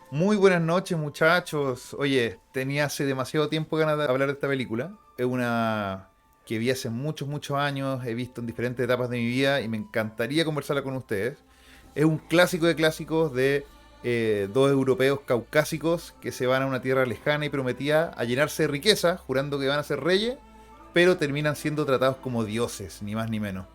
Muy buenas noches, muchachos. Oye, tenía hace demasiado tiempo ganas de hablar de esta película. Es una que vi hace muchos, muchos años, he visto en diferentes etapas de mi vida y me encantaría conversarla con ustedes. Es un clásico de clásicos de dos europeos caucásicos que se van a una tierra lejana y prometida a llenarse de riqueza, jurando que van a ser reyes, pero terminan siendo tratados como dioses, ni más ni menos.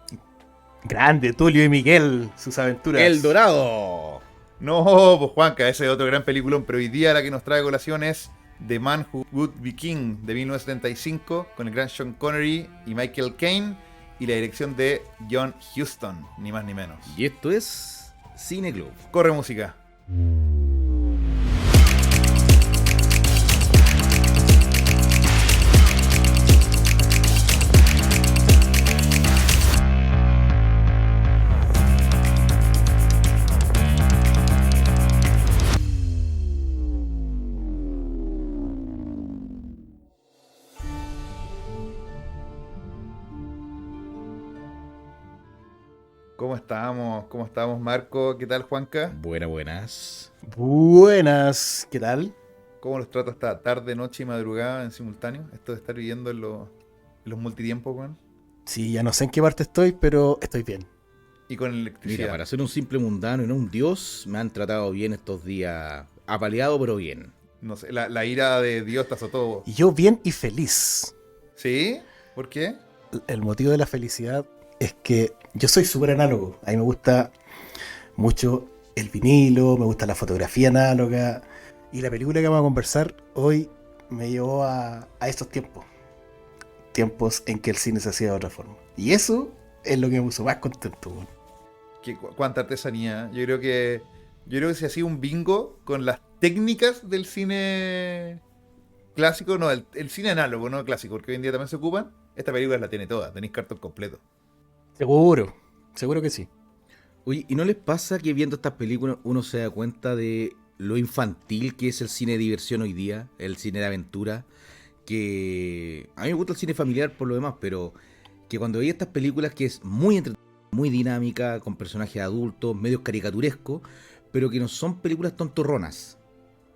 Grande, Tulio y Miguel, sus El aventuras. Dorado. No, pues Juanca, ese es otro gran peliculón, pero hoy día la que nos trae a colación es The Man Who Would Be King de 1975 con el gran Sean Connery y Michael Caine y la dirección de John Huston, ni más ni menos. Y esto es Cine Club. Corre música. ¿Cómo estamos? ¿Cómo estamos, Marco? ¿Qué tal, Juanca? Buenas. Buenas, ¿qué tal? ¿Cómo los trata esta tarde, noche y madrugada en simultáneo? Esto de estar viviendo en los multitiempos, weón. Sí, ya no sé en qué parte estoy, pero estoy bien. Y con Mira, electricidad. para ser un simple mundano y no un dios, me han tratado bien estos días. Apaleado, pero bien. No sé, la ira de Dios te azotó. Y yo bien y feliz. ¿Sí? ¿Por qué? El motivo de la felicidad es que yo soy súper análogo. A mí me gusta mucho el vinilo, me gusta la fotografía análoga. Y la película que vamos a conversar hoy me llevó a esos tiempos. Tiempos en que el cine se hacía de otra forma. Y eso es lo que me puso más contento, weón. Cuánta artesanía. Yo creo que si hacía un bingo con las técnicas del cine clásico, no, el cine análogo, no clásico, porque hoy en día también se ocupan, esta película la tiene toda, tenéis cartón completo. Seguro, seguro que sí. Oye, ¿y no les pasa que viendo estas películas uno se da cuenta de lo infantil que es el cine de diversión hoy día? El cine de aventura. Que a mí me gusta el cine familiar por lo demás, pero que cuando veía estas películas que es muy entretenida, muy dinámica, con personajes adultos, medios caricaturescos, pero que no son películas tontorronas.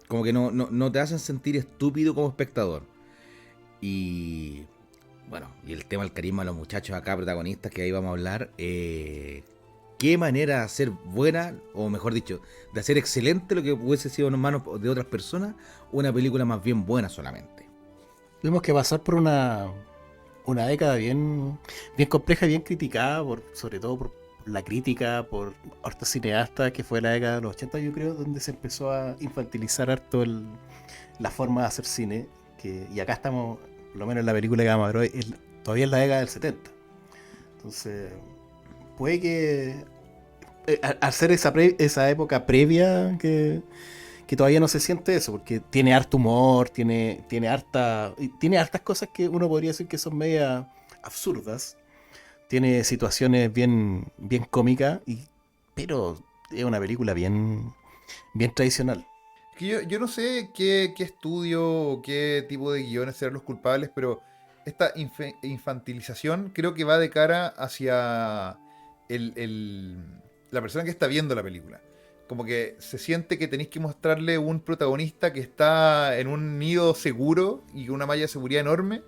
Como que no te hacen sentir estúpido como espectador. Y bueno, y el tema del carisma de los muchachos acá, protagonistas, que ahí vamos a hablar. Qué manera de hacer buena, o mejor dicho, de hacer excelente lo que hubiese sido en manos de otras personas, una película más bien buena solamente. Tuvimos que pasar por una década bien compleja y bien criticada, sobre todo por la crítica, por hartos cineastas, que fue la década de los 80 yo creo, donde se empezó a infantilizar harto la forma de hacer cine. Y acá estamos, por lo menos en la película que vamos a ver hoy, todavía es la década del 70. Entonces, puede que al ser esa época previa que todavía no se siente eso, porque tiene harto humor, tiene hartas cosas que uno podría decir que son media absurdas, tiene situaciones bien cómicas, pero es una película bien tradicional. Que yo no sé qué estudio o qué tipo de guiones serán los culpables, pero esta infantilización creo que va de cara hacia la persona que está viendo la película. Como que se siente que tenéis que mostrarle un protagonista que está en un nido seguro y con una malla de seguridad enorme,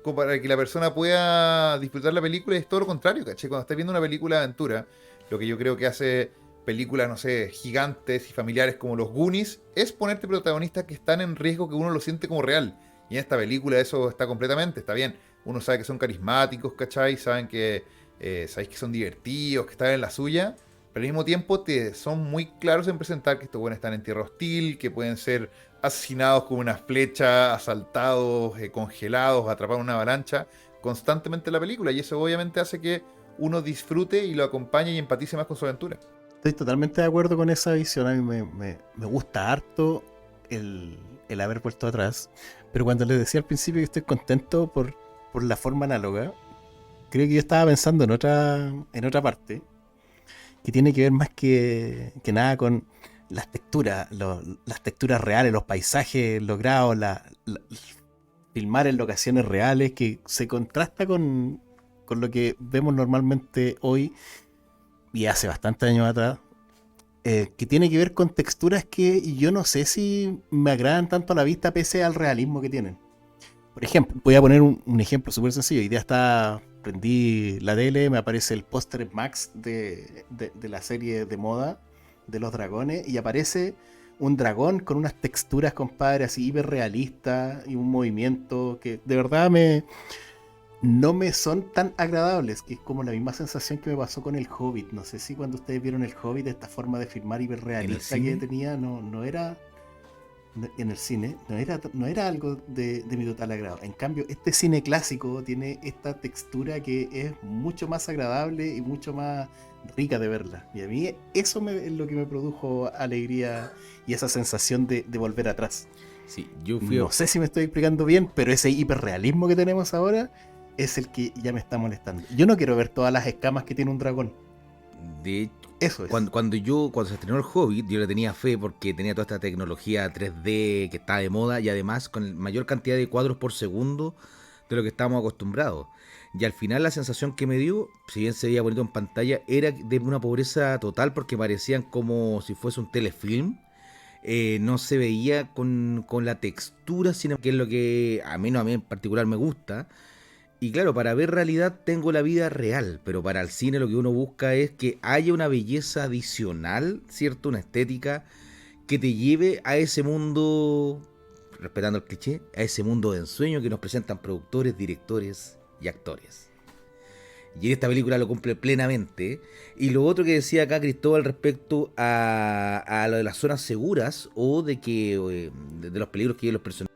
como para que la persona pueda disfrutar la película, y es todo lo contrario, ¿caché? Cuando estás viendo una película de aventura, lo que yo creo que hace películas, no sé, gigantes y familiares como los Goonies, es ponerte protagonistas que están en riesgo, que uno lo siente como real. Y en esta película eso está completamente, está bien. Uno sabe que son carismáticos, ¿cachai? Sabéis que son divertidos, que están en la suya, pero al mismo tiempo son muy claros en presentar que estos buenos están en tierra hostil, que pueden ser asesinados con una flecha, asaltados, congelados, atrapados en una avalancha, constantemente en la película. Y eso obviamente hace que uno disfrute y lo acompañe y empatice más con su aventura. Estoy totalmente de acuerdo con esa visión, a mí me gusta harto el haber vuelto atrás, pero cuando les decía al principio que estoy contento por la forma análoga, creo que yo estaba pensando en otra parte, que tiene que ver más que nada con las texturas reales, los paisajes logrados, filmar en locaciones reales, que se contrasta con lo que vemos normalmente hoy y hace bastantes años atrás, que tiene que ver con texturas que yo no sé si me agradan tanto a la vista pese al realismo que tienen. Por ejemplo, voy a poner un ejemplo súper sencillo. Hoy día prendí la tele, me aparece el póster Max de la serie de moda de los dragones y aparece un dragón con unas texturas, compadre, así hiperrealistas y un movimiento que de verdad no me son tan agradables, que es como la misma sensación que me pasó con el Hobbit. No sé si cuando ustedes vieron el Hobbit, esta forma de filmar ¿En el hiperrealista que cine? tenía, no era en el cine, no era algo de mi total agrado. En cambio, este cine clásico tiene esta textura que es mucho más agradable y mucho más rica de verla. Y a mí es lo que me produjo alegría y esa sensación de volver atrás. Sí, yo fui No sé si me estoy explicando bien, pero ese hiperrealismo que tenemos ahora es el que ya me está molestando. Yo no quiero ver todas las escamas que tiene un dragón. de Eso es. cuando se estrenó el Hobbit, yo le tenía fe porque tenía toda esta tecnología 3D que está de moda y además con mayor cantidad de cuadros por segundo de lo que estábamos acostumbrados. Y al final la sensación que me dio, si bien se veía bonito en pantalla, era de una pobreza total porque parecían como si fuese un telefilm. No se veía con la textura, sino que es lo que a mí en particular me gusta. Y claro, para ver realidad tengo la vida real, pero para el cine lo que uno busca es que haya una belleza adicional, ¿cierto? Una estética que te lleve a ese mundo, respetando el cliché, a ese mundo de ensueño que nos presentan productores, directores y actores. Y en esta película lo cumple plenamente. Y lo otro que decía acá Cristóbal respecto a lo de las zonas seguras o de que de los peligros que hay en los personajes.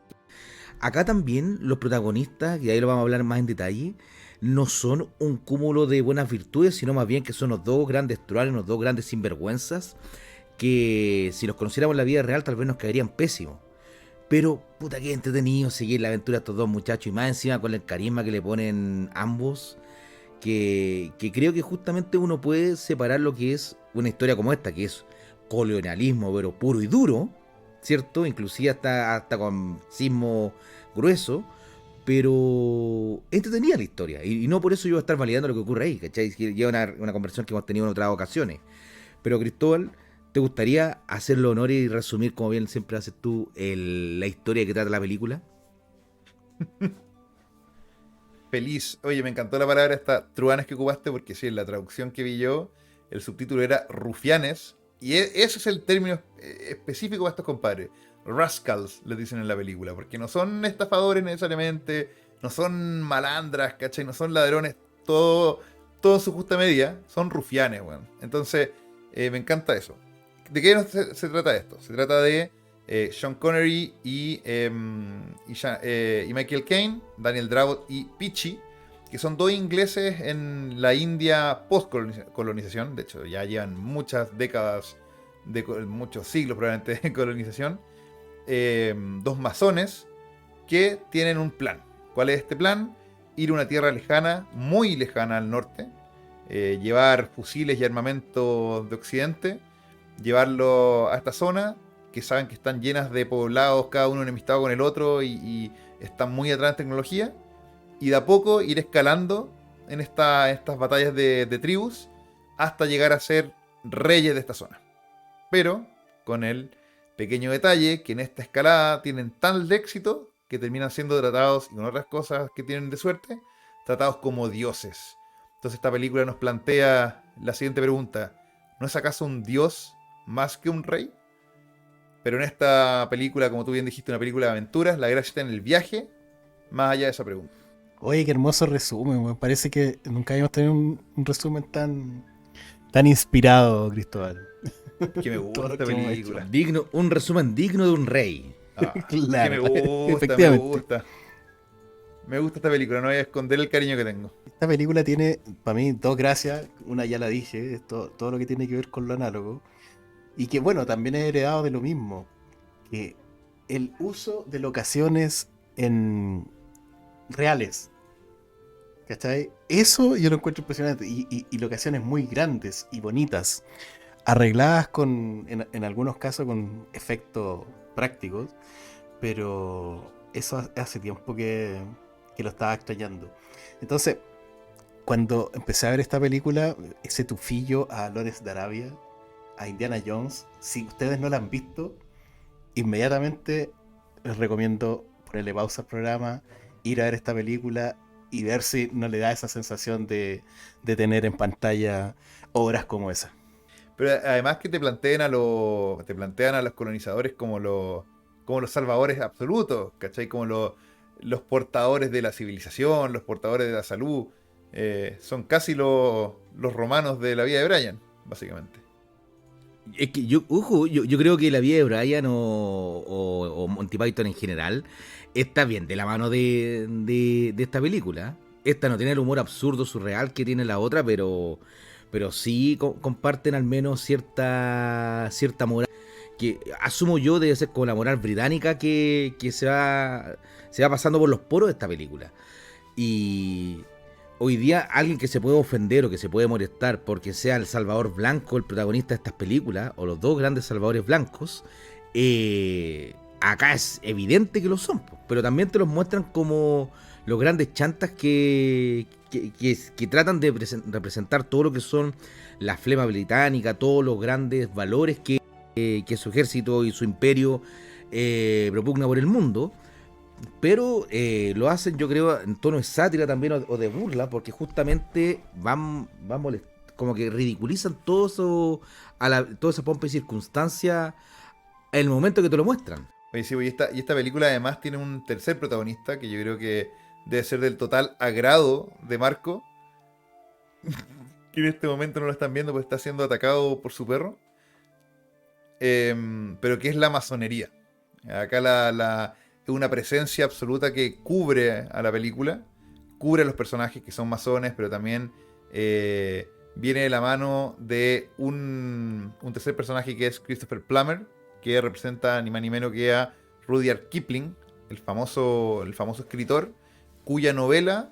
Acá también los protagonistas, y ahí lo vamos a hablar más en detalle, no son un cúmulo de buenas virtudes, sino más bien que son los dos grandes truanes, los dos grandes sinvergüenzas, que si los conociéramos en la vida real tal vez nos caerían pésimos. Pero, puta que entretenido seguir la aventura de estos dos muchachos, y más encima con el carisma que le ponen ambos, que creo que justamente uno puede separar lo que es una historia como esta, que es colonialismo, pero puro y duro, ¿cierto? Inclusive hasta con sismo grueso, pero entretenida la historia. Y no por eso yo voy a estar validando lo que ocurre ahí, ¿cachai? Que lleva una conversación que hemos tenido en otras ocasiones. Pero Cristóbal, ¿te gustaría hacerlo honor y resumir, como bien siempre haces tú, la historia que trata la película? Feliz. Oye, me encantó la palabra esta, truanes que ocupaste, porque sí, en la traducción que vi yo, el subtítulo era rufianes, y ese es el término específico para estos compadres. Rascals, les dicen en la película, porque no son estafadores necesariamente, no son malandras, ¿cachai? No son ladrones, todo en su justa medida, son rufianes, weón. Entonces, me encanta eso. ¿De qué se trata esto? Se trata de Sean Connery y Michael Caine, Daniel Dravot y Pichi, que son dos ingleses en la India post-colonización. De hecho, ya llevan muchas décadas, muchos siglos probablemente de colonización. Dos masones que tienen un plan. ¿Cuál es este plan? Ir a una tierra lejana, muy lejana al norte, llevar fusiles y armamento de Occidente, llevarlo a esta zona que saben que están llenas de poblados, cada uno enemistado con el otro y están muy atrás en tecnología, y de a poco ir escalando en estas batallas de tribus hasta llegar a ser reyes de esta zona. Pero con el pequeño detalle que en esta escalada tienen tal de éxito que terminan siendo tratados, y con otras cosas que tienen de suerte, tratados como dioses. Entonces esta película nos plantea la siguiente pregunta: ¿no es acaso un dios más que un rey? Pero en esta película, como tú bien dijiste, una película de aventuras, la gracia está en el viaje, más allá de esa pregunta. Oye, qué hermoso resumen, me parece que nunca habíamos tenido un resumen tan inspirado, Cristóbal. Que me Todo gusta lo esta que hemos hecho. película. Un resumen digno de un rey. Ah, que me Claro, gusta, me efectivamente. gusta. Me gusta esta película, no voy a esconder el cariño que tengo. Esta película tiene, para mí, dos gracias. Una ya la dije, es todo lo que tiene que ver con lo análogo. Y que, bueno, también es heredado de lo mismo. Que el uso de locaciones en reales, ¿cachai? Eso yo lo encuentro impresionante. Y locaciones muy grandes y bonitas, arregladas en algunos casos con efectos prácticos, pero eso hace tiempo que lo estaba extrañando. Entonces, cuando empecé a ver esta película, ese tufillo a Lawrence de Arabia, a Indiana Jones, si ustedes no la han visto, inmediatamente les recomiendo ponerle pausa al programa, ir a ver esta película y ver si no le da esa sensación de tener en pantalla obras como esa. Pero además que te plantean a los colonizadores como los salvadores absolutos, ¿cachai? Como los portadores de la civilización, los portadores de la salud. Son casi los romanos de la vida de Brian, básicamente. Es que yo creo que la vida de Brian o Monty Python en general está bien de la mano de esta película. Esta no tiene el humor absurdo, surreal que tiene la otra, pero sí comparten al menos cierta moral que asumo yo debe ser como la moral británica que se va pasando por los poros de esta película. Y hoy día alguien que se puede ofender o que se puede molestar porque sea el Salvador Blanco el protagonista de estas películas, o los dos grandes salvadores blancos, acá es evidente que lo son, pero también te los muestran como los grandes chantas que tratan de representar todo lo que son la flema británica, todos los grandes valores que su ejército y su imperio propugna por el mundo. Pero lo hacen, yo creo, en tono de sátira también o de burla, porque justamente van como que ridiculizan todo eso, toda esa pompa y circunstancia en el momento que te lo muestran. Oye, sí, y esta película además tiene un tercer protagonista que yo creo que debe ser del total agrado de Marco, que en este momento no lo están viendo porque está siendo atacado por su perro, pero que es la masonería. Acá es una presencia absoluta que cubre a la película, cubre a los personajes que son masones, pero también viene de la mano de un tercer personaje que es Christopher Plummer, que representa ni más ni menos que a Rudyard Kipling, el famoso escritor, cuya novela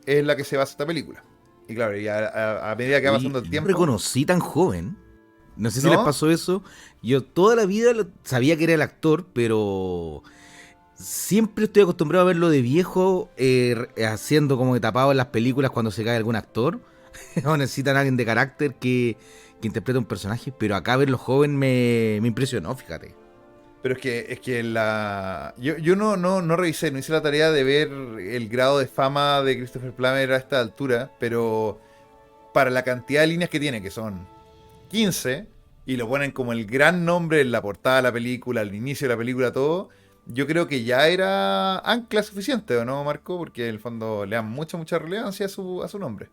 es la que se basa esta película. Y claro, y a medida que va pasando el tiempo... No reconocí tan joven. No sé si ¿No? les pasó eso. Yo toda la vida sabía que era el actor, pero siempre estoy acostumbrado a verlo de viejo, haciendo como que tapado en las películas cuando se cae algún actor. O necesitan a alguien de carácter que interprete un personaje. Pero acá verlo joven me impresionó, fíjate. Pero es que yo no revisé, no hice la tarea de ver el grado de fama de Christopher Plummer a esta altura, pero para la cantidad de líneas que tiene, que son 15, y lo ponen como el gran nombre en la portada de la película, al inicio de la película, todo, yo creo que ya era ancla suficiente, ¿o no, Marco? Porque en el fondo le dan mucha relevancia a su nombre.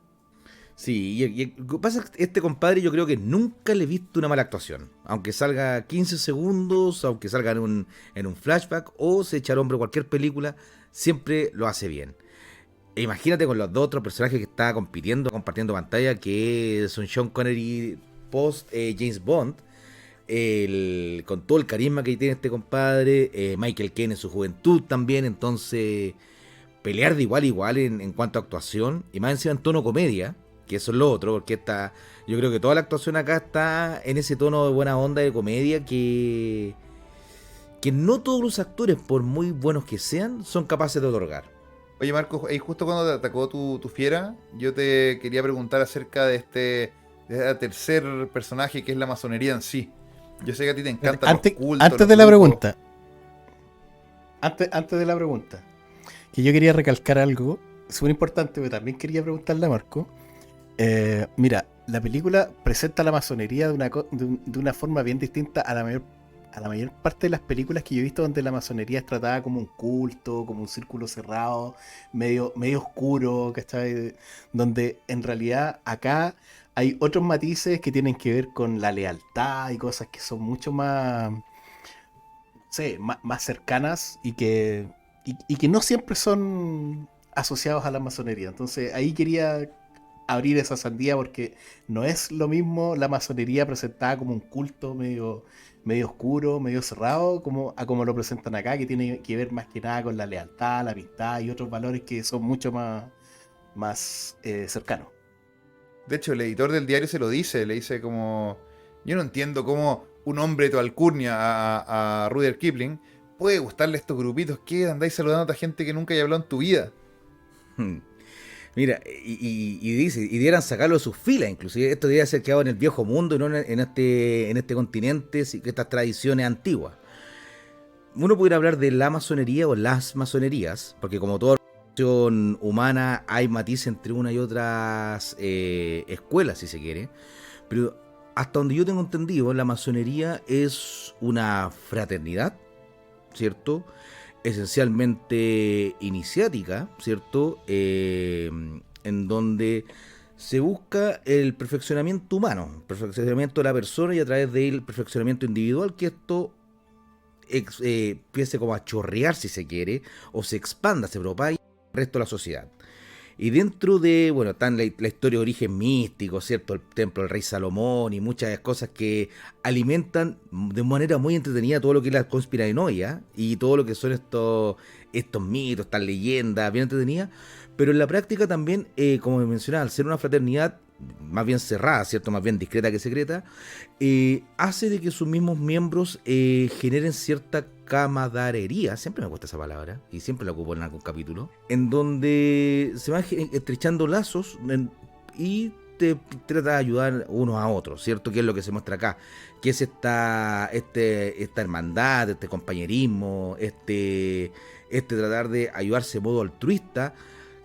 Sí, y lo que pasa es que este compadre yo creo que nunca le he visto una mala actuación. Aunque salga 15 segundos, aunque salga en un flashback o se echa al hombro cualquier película, siempre lo hace bien. E imagínate con los dos otros personajes que está compartiendo pantalla, que son Sean Connery post James Bond, con todo el carisma que tiene este compadre, Michael Caine en su juventud también, entonces pelear de igual a igual en cuanto a actuación, y más encima en tono comedia, que eso es lo otro, porque yo creo que toda la actuación acá está en ese tono de buena onda de comedia que no todos los actores, por muy buenos que sean, son capaces de otorgar. Oye, Marco, justo cuando te atacó tu fiera, yo te quería preguntar acerca de este tercer personaje que es la masonería en sí. Yo sé que a ti te encanta Antes, los cultos, antes los de la grupos. pregunta, antes de la pregunta, que yo quería recalcar algo súper importante, pero también quería preguntarle a Marco. Mira, la película presenta la masonería de una forma bien distinta a la mayor parte de las películas que yo he visto donde la masonería es tratada como un culto, como un círculo cerrado, medio oscuro, ¿cachai? Donde en realidad acá hay otros matices que tienen que ver con la lealtad y cosas que son mucho más, no sé, más cercanas y que no siempre son asociados a la masonería. Entonces ahí quería abrir esa sandía porque no es lo mismo la masonería presentada como un culto medio oscuro, medio cerrado, como lo presentan acá, que tiene que ver más que nada con la lealtad, la amistad y otros valores que son mucho más cercanos. De hecho, el editor del diario se lo dice, le dice como... Yo no entiendo cómo un hombre de tu alcurnia a Rudyard Kipling puede gustarle estos grupitos que andáis saludando a otra gente que nunca haya hablado en tu vida. Mira, y dice, y debieran sacarlo de sus filas, inclusive esto debería ser quedado en el viejo mundo y no en este continente, estas tradiciones antiguas. Uno pudiera hablar de la masonería o las masonerías, porque como toda organización humana hay matices entre una y otras escuelas, si se quiere, pero hasta donde yo tengo entendido, la masonería es una fraternidad, ¿cierto? Esencialmente iniciática, ¿cierto? En donde se busca el perfeccionamiento humano, el perfeccionamiento de la persona y a través de él el perfeccionamiento individual, que esto empiece como a chorrear, si se quiere, o se expanda, se propague al resto de la sociedad. Y dentro de, bueno, están la historia de origen místico, ¿cierto? El templo del rey Salomón y muchas cosas que alimentan de manera muy entretenida todo lo que es la conspiranoia y todo lo que son estos mitos, estas leyendas, bien entretenidas. Pero en la práctica también, como mencionaba, al ser una fraternidad más bien cerrada, ¿cierto? Más bien discreta que secreta, hace de que sus mismos miembros generen cierta camaradería, siempre me cuesta esa palabra, y siempre la ocupo en algún capítulo, en donde se van estrechando lazos y te trata de ayudar unos a otros, ¿cierto? Que es lo que se muestra acá, que es esta hermandad, este compañerismo, este tratar de ayudarse de modo altruista,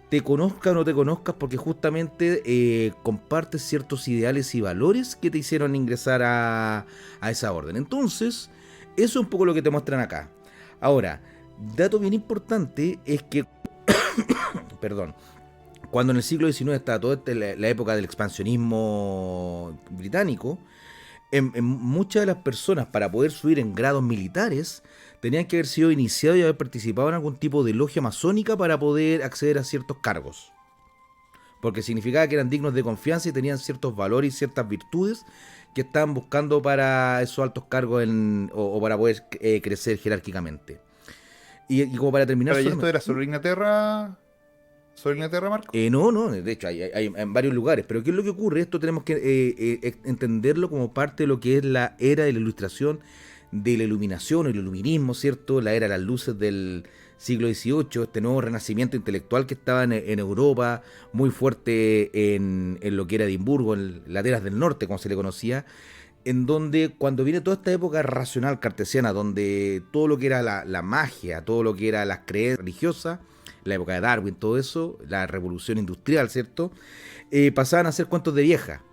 te conozcas o no te conozcas, porque justamente compartes ciertos ideales y valores que te hicieron ingresar a esa orden. Entonces, eso es un poco lo que te muestran acá. Ahora, dato bien importante es que, perdón, cuando en el siglo XIX estaba toda la época del expansionismo británico, en muchas de las personas, para poder subir en grados militares, tenían que haber sido iniciados y haber participado en algún tipo de logia masónica para poder acceder a ciertos cargos. Porque significaba que eran dignos de confianza y tenían ciertos valores y ciertas virtudes que estaban buscando para esos altos cargos o para poder crecer jerárquicamente. Y como para terminar... Pero ¿y esto era solo Inglaterra? ¿Solo Inglaterra, Marco? No, de hecho hay en varios lugares. Pero ¿qué es lo que ocurre? Esto tenemos que entenderlo como parte de lo que es la era de la ilustración, de la iluminación, el iluminismo, ¿cierto? La era de las luces del siglo XVIII, este nuevo renacimiento intelectual que estaba en Europa, muy fuerte en lo que era Edimburgo, en las laderas del norte, como se le conocía, en donde cuando viene toda esta época racional cartesiana, donde todo lo que era la magia, todo lo que era las creencias religiosas, la época de Darwin, todo eso, la revolución industrial, ¿cierto? Pasaban a ser cuentos de vieja.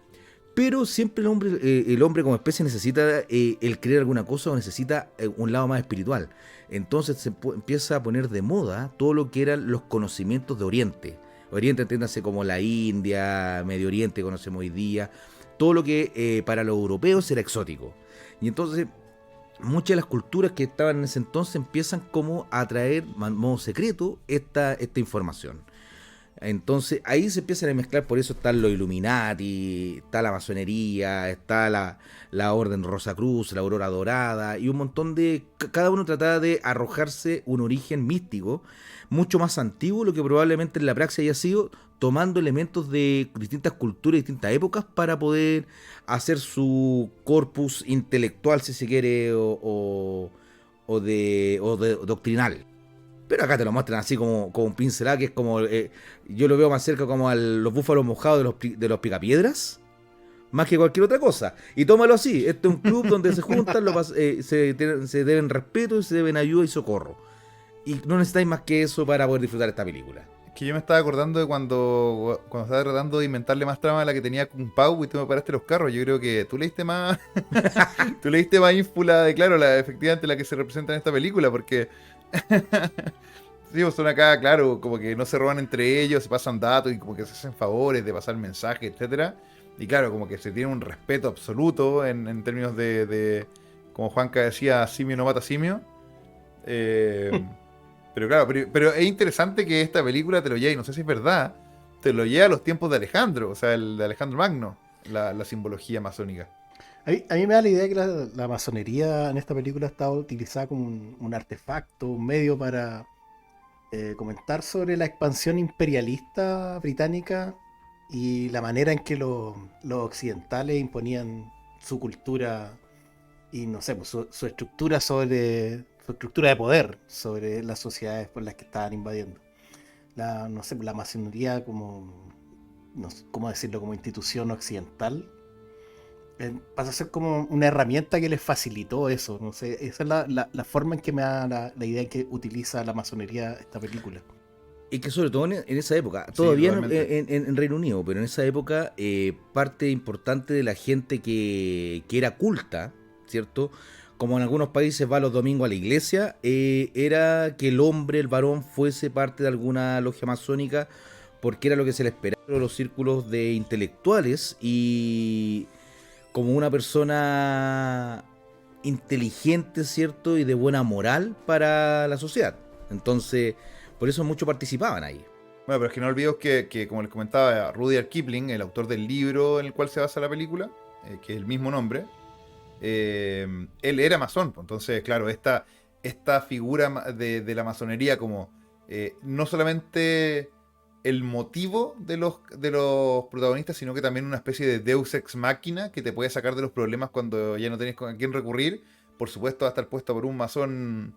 Pero siempre el hombre como especie necesita el creer alguna cosa o necesita un lado más espiritual. Entonces se empieza a poner de moda todo lo que eran los conocimientos de Oriente. Oriente, entiéndase como la India, Medio Oriente, conocemos hoy día. Todo lo que para los europeos era exótico. Y entonces muchas de las culturas que estaban en ese entonces empiezan como a traer de modo secreto esta información. Entonces ahí se empiezan a mezclar, por eso están los Illuminati, está la masonería, está la Orden Rosacruz, la Aurora Dorada y un montón de... Cada uno trataba de arrojarse un origen místico mucho más antiguo, lo que probablemente en la praxis haya sido tomando elementos de distintas culturas, distintas épocas para poder hacer su corpus intelectual, si se quiere, o de doctrinal. Pero acá te lo muestran así como un pincelado, que es como... yo lo veo más cerca como a los búfalos mojados de los picapiedras, más que cualquier otra cosa. Y tómalo así, este es un club donde se juntan, se deben respeto y se deben ayuda y socorro. Y no necesitáis más que eso para poder disfrutar esta película. Que yo me estaba acordando de cuando estaba tratando de inventarle más trama a la que tenía Kung Pao y tú me paraste los carros. Yo creo que tú leíste más... tú leíste más ínfula de, claro, efectivamente la que se representa en esta película, porque... sí, pues son acá, claro, como que no se roban entre ellos, se pasan datos y como que se hacen favores de pasar mensajes, etcétera. Y claro, como que se tiene un respeto absoluto en términos de como Juanca decía, simio no mata simio. Pero claro, pero es interesante que esta película te lo lleve, y no sé si es verdad, te lo lleva a los tiempos de Alejandro, o sea, el de Alejandro Magno, la simbología masónica. A mí me da la idea que la masonería en esta película estaba utilizada como un artefacto, un medio para comentar sobre la expansión imperialista británica y la manera en que los occidentales imponían su cultura y no sé, pues, su estructura de poder sobre las sociedades por las que estaban invadiendo. no sé, la masonería como, no sé cómo decirlo, como institución occidental, pasa a ser como una herramienta que les facilitó eso. No sé, esa es la forma en que me da la idea que utiliza la masonería esta película. Y que sobre todo en esa época, Sí, todavía totalmente. en Reino Unido, pero en esa época parte importante de la gente que era culta, ¿cierto? Como en algunos países va los domingos a la iglesia, era que el hombre, el varón, fuese parte de alguna logia masónica, porque era lo que se le esperaba en los círculos de intelectuales y como una persona inteligente, ¿cierto? Y de buena moral para la sociedad. Entonces, por eso muchos participaban ahí. Bueno, pero es que no olvidemos que, como les comentaba, Rudyard Kipling, el autor del libro en el cual se basa la película, que es el mismo nombre, él era masón. Pues. Entonces, claro, esta figura de la masonería como no solamente el motivo de los protagonistas, sino que también una especie de deus ex machina que te puede sacar de los problemas cuando ya no tenés con quién recurrir. Por supuesto, va a estar puesto por un masón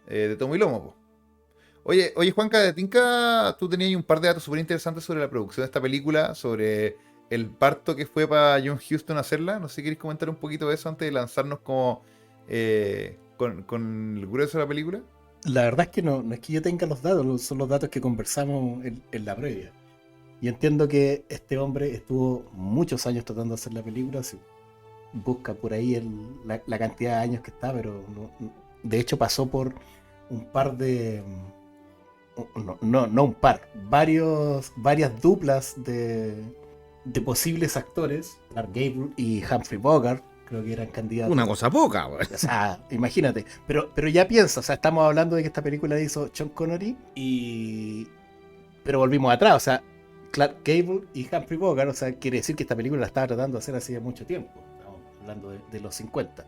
de tomo y lomo. Po. Oye, Juanca, de Tinca, tú tenías un par de datos súper interesantes sobre la producción de esta película, sobre el parto que fue para John Huston hacerla. No sé si queréis comentar un poquito de eso antes de lanzarnos como con el grueso de la película. La verdad es que no es que yo tenga los datos, son los datos que conversamos en la previa. Yo entiendo que este hombre estuvo muchos años tratando de hacer la película, si busca por ahí la cantidad de años que está, pero de hecho pasó por un par de... no un par, varias duplas de posibles actores, Clark Gable y Humphrey Bogart, creo que eran Una candidatos. cosa poca, güey. O sea, imagínate. Pero ya piensa, o sea, estamos hablando de que esta película la hizo Sean Connery pero volvimos atrás, o sea, Clark Gable y Humphrey Bogart, o sea, quiere decir que esta película la estaba tratando de hacer hace mucho tiempo. Estamos hablando de los 50.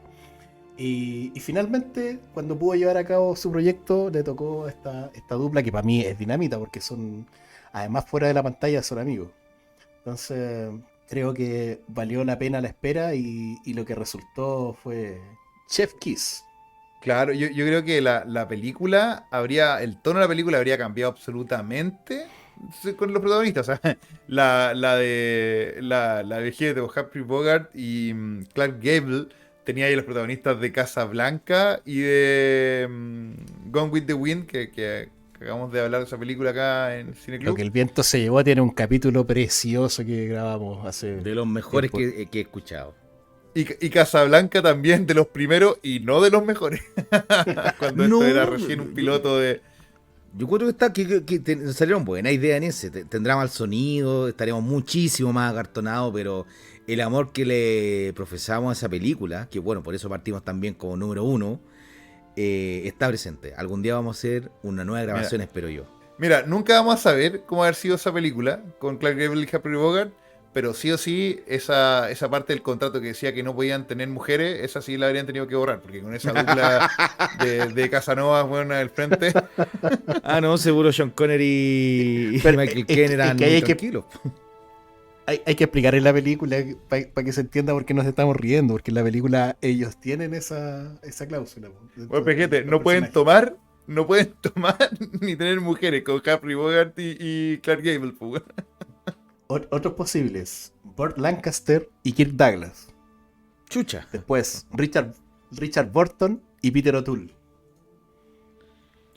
Y finalmente, cuando pudo llevar a cabo su proyecto, le tocó esta dupla que para mí es dinamita, porque son, además fuera de la pantalla, son amigos. Entonces, creo que valió la pena la espera y lo que resultó fue Chef Kiss. Claro, yo creo que la película el tono de la película habría cambiado absolutamente con los protagonistas. O sea, la vejez de Humphrey Bogart y Clark Gable tenía ahí los protagonistas de Casablanca y de Gone with the Wind, que acabamos de hablar de esa película acá en Cine Lo que Club. el viento se llevó tiene un capítulo precioso que grabamos hace De los mejores tiempo. que he escuchado. Y Casablanca también de los primeros y no de los mejores. Cuando esto era No, recién un piloto de... yo creo que salieron buenas ideas en ese. Tendrá mal sonido, estaremos muchísimo más acartonados, pero el amor que le profesamos a esa película, que bueno, por eso partimos también como número uno, está presente. Algún día vamos a hacer una nueva Mira, grabación, espero yo. Mira, nunca vamos a saber cómo haber sido esa película con Clark Gable y Humphrey Bogart, pero sí o sí, esa parte del contrato que decía que no podían tener mujeres, esa sí la habrían tenido que borrar, porque con esa dupla de Casanova, bueno, al frente. Ah, no, seguro Sean Connery y Pero Michael Caine es eran que muy hay tranquilos. hay que explicar en la película para que se entienda por qué nos estamos riendo, porque en la película ellos tienen esa cláusula po, Bueno, dentro pero de gente, los personajes. no pueden tomar ni tener mujeres con Humphrey Bogart y Clark Gable, pues. Otros posibles, Burt Lancaster y Kirk Douglas. Chucha. Después, Richard Burton y Peter O'Toole.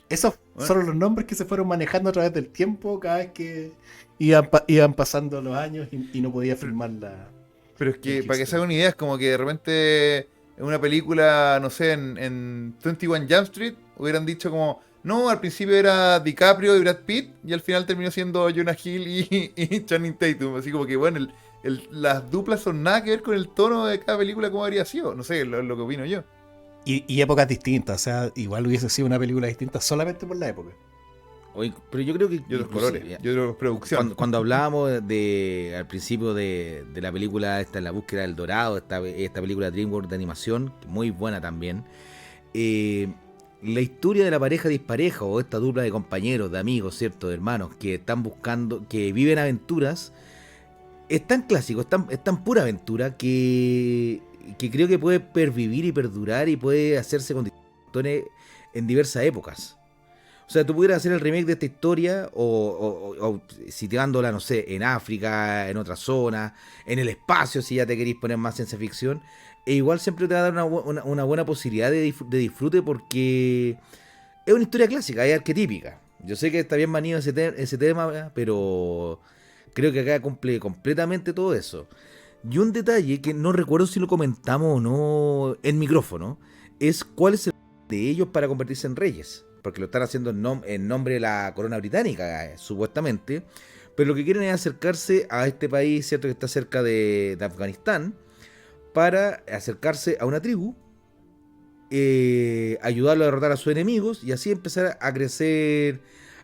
Esos Bueno, fueron los nombres que se fueron manejando a través del tiempo cada vez que iban pasando los años y no podía filmar pero es el que, para que se Houston. hagan una idea, es como que de repente en una película, no sé, en 21 Jump Street, hubieran dicho como, no, al principio era DiCaprio y Brad Pitt, y al final terminó siendo Jonah Hill y Channing Tatum. Así como que, bueno, las duplas son nada que ver con el tono de cada película como habría sido. No sé, lo que opino yo. Y épocas distintas, o sea, igual hubiese sido una película distinta solamente por la época. Oye, pero yo creo que Y otros colores, inclusive, y otros producción. cuando hablábamos al principio de la película esta, en la búsqueda del dorado, esta película DreamWorks de animación, muy buena también, la historia de la pareja dispareja o esta dupla de compañeros, de amigos, ¿cierto? De hermanos que están buscando, que viven aventuras, es tan clásico, es tan pura aventura que creo que puede pervivir y perdurar y puede hacerse con distintos actores en diversas épocas. O O sea, tú pudieras hacer el remake de esta historia o situándola, no sé, en África, en otra zona, en el espacio, si ya te queréis poner más ciencia ficción. E igual siempre te va a dar una buena posibilidad de disfrute porque es una historia clásica, es arquetípica. Yo sé que está bien manido ese tema, pero creo que acá cumple completamente todo eso. Y un detalle que no recuerdo si lo comentamos o no en micrófono, es cuál es el de ellos para convertirse en reyes. Porque lo están haciendo en nombre de la corona británica, supuestamente. Pero lo que quieren es acercarse a este país, ¿cierto? Que está cerca de Afganistán, para acercarse a una tribu, ayudarlo a derrotar a sus enemigos y así empezar a crecer,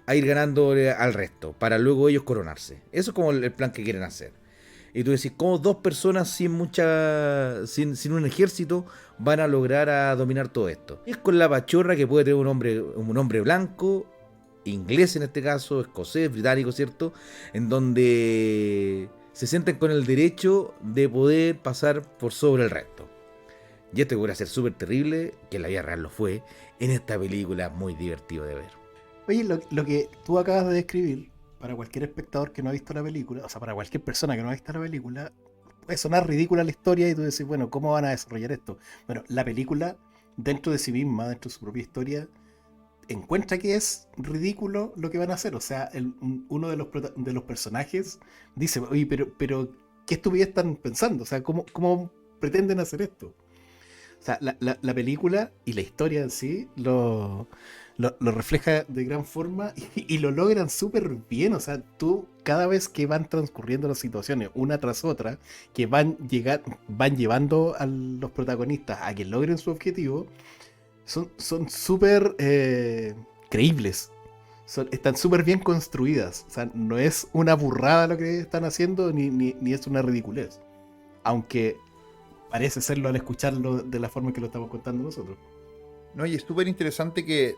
a ir ganando al resto, para luego ellos coronarse. Eso es como el plan que quieren hacer. Y tú decís, ¿cómo dos personas sin un ejército van a lograr a dominar todo esto? Y es con la pachorra que puede tener un hombre blanco, inglés en este caso, escocés, británico, ¿cierto? En donde se sienten con el derecho de poder pasar por sobre el resto. Y esto que puede ser súper terrible, que en la vida real lo fue, en esta película muy divertido de ver. Oye, lo que tú acabas de describir, para cualquier espectador que no ha visto la película, o sea, para cualquier persona que no ha visto la película, puede sonar ridícula la historia y tú decís, bueno, ¿cómo van a desarrollar esto? Bueno, la película, dentro de sí misma, dentro de su propia historia, encuentra que es ridículo lo que van a hacer. O sea, uno de los personajes dice, oye, pero ¿qué estupidez están pensando? O sea, ¿cómo pretenden hacer esto? O sea, la película y la historia en sí lo refleja de gran forma y lo logran súper bien. O sea, tú cada vez que van transcurriendo las situaciones una tras otra, que van llevando a los protagonistas a que logren su objetivo, son súper creíbles. Están súper bien construidas. O sea, no es una burrada lo que están haciendo ni es una ridiculez. Aunque parece serlo al escucharlo de la forma en que lo estamos contando nosotros. No, y es súper interesante que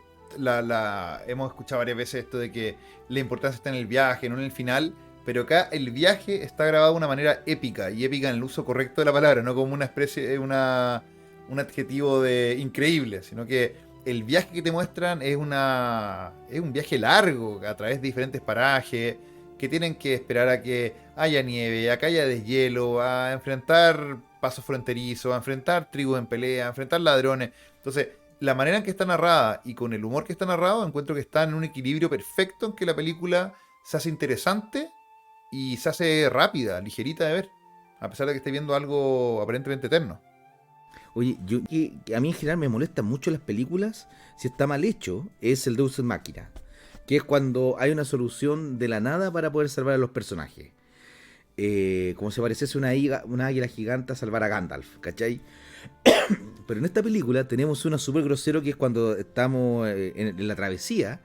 hemos escuchado varias veces esto de que la importancia está en el viaje, no en el final, pero acá el viaje está grabado de una manera épica, y épica en el uso correcto de la palabra, no como una especie, un adjetivo de increíble, sino que el viaje que te muestran es un viaje largo a través de diferentes parajes que tienen que esperar a que haya nieve, a que haya deshielo, a enfrentar pasos fronterizos, a enfrentar tribus en pelea, a enfrentar ladrones. Entonces, la manera en que está narrada y con el humor que está narrado, encuentro que está en un equilibrio perfecto en que la película se hace interesante y se hace rápida, ligerita de ver, a pesar de que esté viendo algo aparentemente eterno. Oye, que a mí en general me molestan mucho las películas, si está mal hecho, es el Deus Ex Machina, que es cuando hay una solución de la nada para poder salvar a los personajes. Como si pareciese una águila gigante a salvar a Gandalf, ¿cachai? Pero en esta película tenemos una súper grosero que es cuando estamos en la travesía,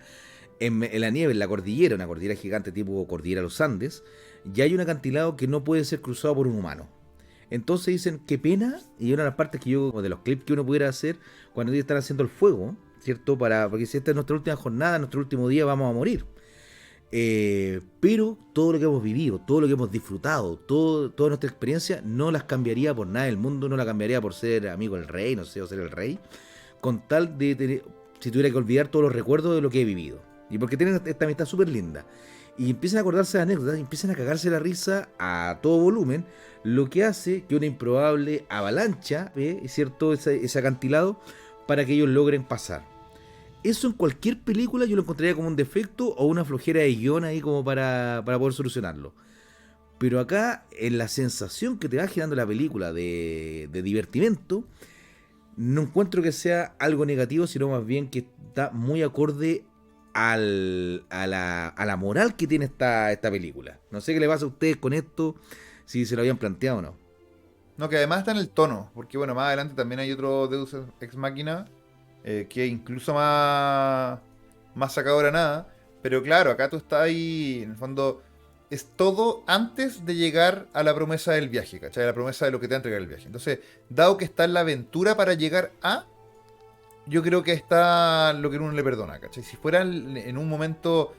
en la nieve, en la cordillera, una cordillera gigante tipo cordillera de los Andes, y hay un acantilado que no puede ser cruzado por un humano. Entonces dicen, qué pena, y una de las partes de los clips que uno pudiera hacer cuando ellos están haciendo el fuego, ¿cierto? Porque si esta es nuestra última jornada, nuestro último día, vamos a morir. Pero todo lo que hemos vivido, todo lo que hemos disfrutado, toda nuestra experiencia, no las cambiaría por nada del mundo, no la cambiaría por ser amigo del rey, no sé, o ser el rey, con tal de tener, si tuviera que olvidar todos los recuerdos de lo que he vivido. Y porque tienen esta amistad súper linda. Y empiezan a acordarse de anécdotas, y empiezan a cagarse la risa a todo volumen, lo que hace que una improbable avalancha, ¿cierto? Ese acantilado, para que ellos logren pasar. Eso en cualquier película yo lo encontraría como un defecto o una flojera de guión ahí como para poder solucionarlo. Pero acá, en la sensación que te va generando la película de divertimento, no encuentro que sea algo negativo, sino más bien que está muy acorde a la moral que tiene esta película. No sé qué le pasa a ustedes con esto, si se lo habían planteado o no. No, que además está en el tono, porque bueno, más adelante también hay otro Deus Ex Machina, que incluso más sacado de la nada. Pero claro, acá tú estás ahí, en el fondo, es todo antes de llegar a la promesa del viaje, ¿cachai? La promesa de lo que te va a entregar el viaje. Entonces, dado que está en la aventura para llegar a, yo creo que está lo que uno le perdona, ¿cachai? Si fuera en un momento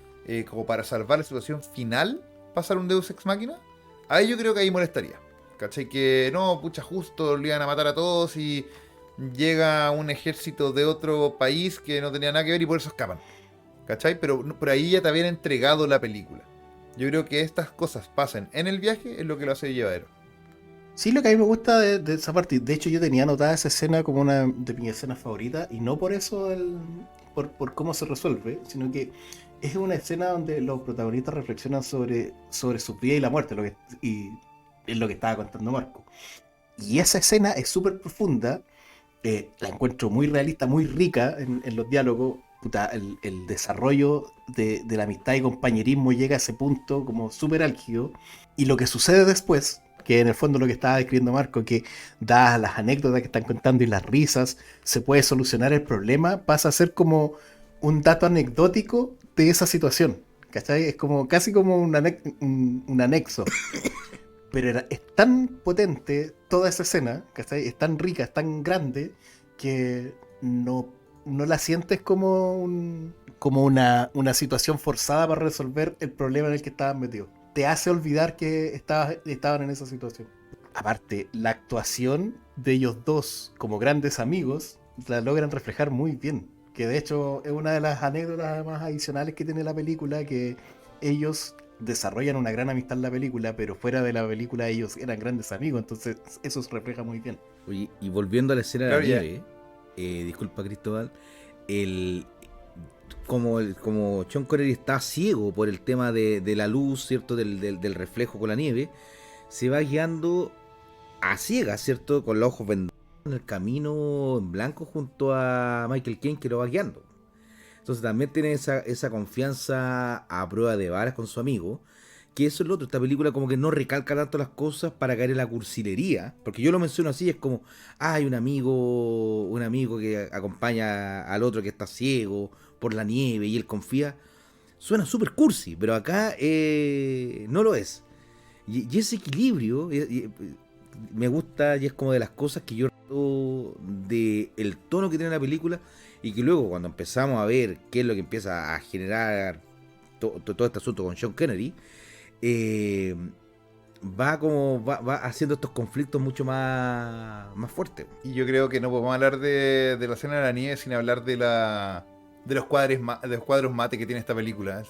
como para salvar la situación final, pasar un Deus Ex Machina, ahí yo creo que ahí molestaría, ¿cachai? Que no, pucha, justo le iban a matar a todos y llega un ejército de otro país que no tenía nada que ver y por eso escapan. ¿cachai? Pero por ahí ya te habían entregado la película. Yo creo que estas cosas pasen en el viaje es lo que lo hace llevadero. Sí, lo que a mí me gusta de esa parte, de hecho yo tenía anotada esa escena como una de mis escenas favoritas, y no por eso, por cómo se resuelve, sino que es una escena donde los protagonistas reflexionan sobre su vida y la muerte, y es lo que estaba contando Marco. Y esa escena es súper profunda, la encuentro muy realista, muy rica en los diálogos. Puta, el desarrollo de la amistad y compañerismo llega a ese punto como súper álgido. Y lo que sucede después, que en el fondo lo que estaba describiendo Marco, que dadas las anécdotas que están contando y las risas, se puede solucionar el problema, pasa a ser como un dato anecdótico de esa situación. ¿Cachai? Es como casi como un anexo. Pero es tan potente toda esa escena, ¿cachai? Es tan rica, es tan grande, que no la sientes como una situación forzada para resolver el problema en el que estaban metidos. Te hace olvidar que estaban en esa situación. Aparte, la actuación de ellos dos como grandes amigos la logran reflejar muy bien. Que de hecho es una de las anécdotas más adicionales que tiene la película, que ellos desarrollan una gran amistad en la película, pero fuera de la película ellos eran grandes amigos, entonces eso se refleja muy bien. Oye, y volviendo a la escena de la Claro, ya. nieve, disculpa Cristóbal, el, como Sean Connery está ciego por el tema de la luz, ¿cierto? Del reflejo con la nieve, se va guiando a ciegas, ¿cierto? Con los ojos vendados en el camino en blanco junto a Michael Caine, que lo va guiando. Entonces también tiene esa confianza a prueba de balas con su amigo. Que eso es lo otro. Esta película como que no recalca tanto las cosas para caer en la cursilería. Porque yo lo menciono así, es como, hay un amigo que acompaña al otro que está ciego por la nieve y él confía. Suena súper cursi, pero acá no lo es. Y ese equilibrio me gusta, y es como de las cosas que yo recuerdo de el tono que tiene la película, y que luego cuando empezamos a ver qué es lo que empieza a generar todo este asunto con Sean Connery, va haciendo estos conflictos mucho más fuertes. Y yo creo que no podemos hablar de la escena de la nieve sin hablar de los cuadros mate que tiene esta película.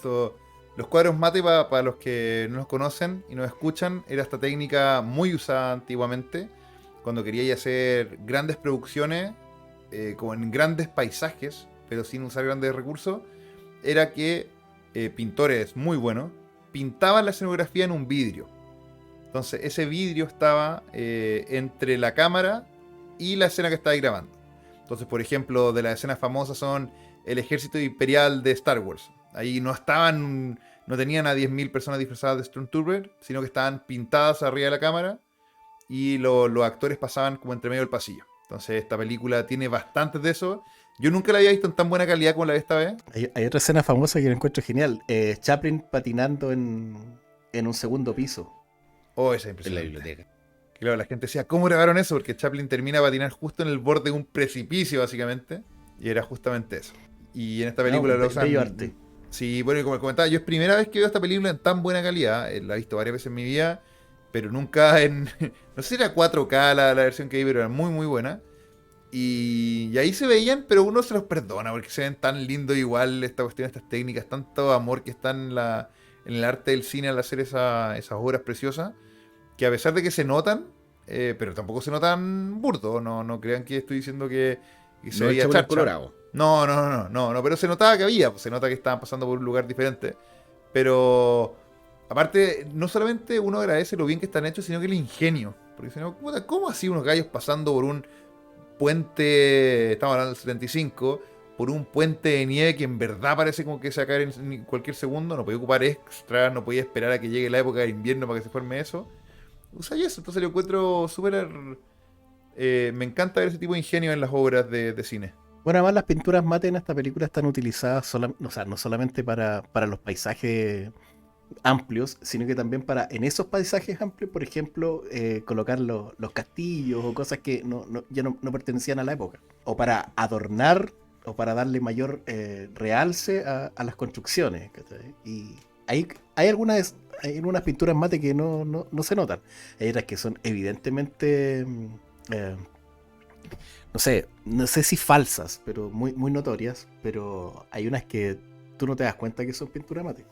Los cuadros mate, para los que no los conocen y nos escuchan, era esta técnica muy usada antiguamente cuando quería hacer grandes producciones, como en grandes paisajes, pero sin usar grandes recursos. Era que pintores muy buenos pintaban la escenografía en un vidrio. Entonces ese vidrio estaba entre la cámara y la escena que estáis grabando. Entonces, por ejemplo, de las escenas famosas son el ejército imperial de Star Wars. Ahí no tenían a 10.000 personas disfrazadas de Stormtrooper, sino que estaban pintadas arriba de la cámara y los actores pasaban como entre medio del pasillo. Entonces esta película tiene bastantes de eso. Yo nunca la había visto en tan buena calidad como la vi esta vez. Hay otra escena famosa que la encuentro genial. Chaplin patinando en un segundo piso. Oh, esa es En la impresionante. biblioteca. Claro, la gente decía, ¿cómo grabaron eso? Porque Chaplin termina a patinar justo en el borde de un precipicio, básicamente. Y era justamente eso. Y en esta película lo usan. Bello arte. Sí, bueno, y como comentaba, yo es primera vez que veo esta película en tan buena calidad. La he visto varias veces en mi vida, pero nunca en. No sé si era 4K la versión que vi, pero era muy, muy buena. Y ahí se veían, pero uno se los perdona porque se ven tan lindo igual esta cuestión, estas técnicas, tanto amor que está en el arte del cine al hacer esas obras preciosas, que a pesar de que se notan, pero tampoco se notan burdos, no crean que estoy diciendo que se No el veía Chapulín charcha. Colorado. No, pero se notaba que había, pues, se nota que estaban pasando por un lugar diferente. Pero aparte, no solamente uno agradece lo bien que están hechos, sino que el ingenio. Porque si no, puta, ¿cómo así unos gallos pasando por un puente, estamos hablando del 75, por un puente de nieve que en verdad parece como que se va a caer en cualquier segundo? No podía ocupar extras, no podía esperar a que llegue la época de invierno para que se forme eso. Usa eso, entonces lo encuentro súper... me encanta ver ese tipo de ingenio en las obras de cine. Bueno, además las pinturas mate en esta película están utilizadas o sea, no solamente para los paisajes amplios, sino que también en esos paisajes amplios, por ejemplo, colocar los castillos o cosas que ya no pertenecían a la época. O para adornar o para darle mayor realce a las construcciones, ¿cachai? Y hay algunas pinturas mate que no se notan. Hay otras que son evidentemente... no sé si falsas, pero muy, muy notorias, pero hay unas que tú no te das cuenta que son pintura mate.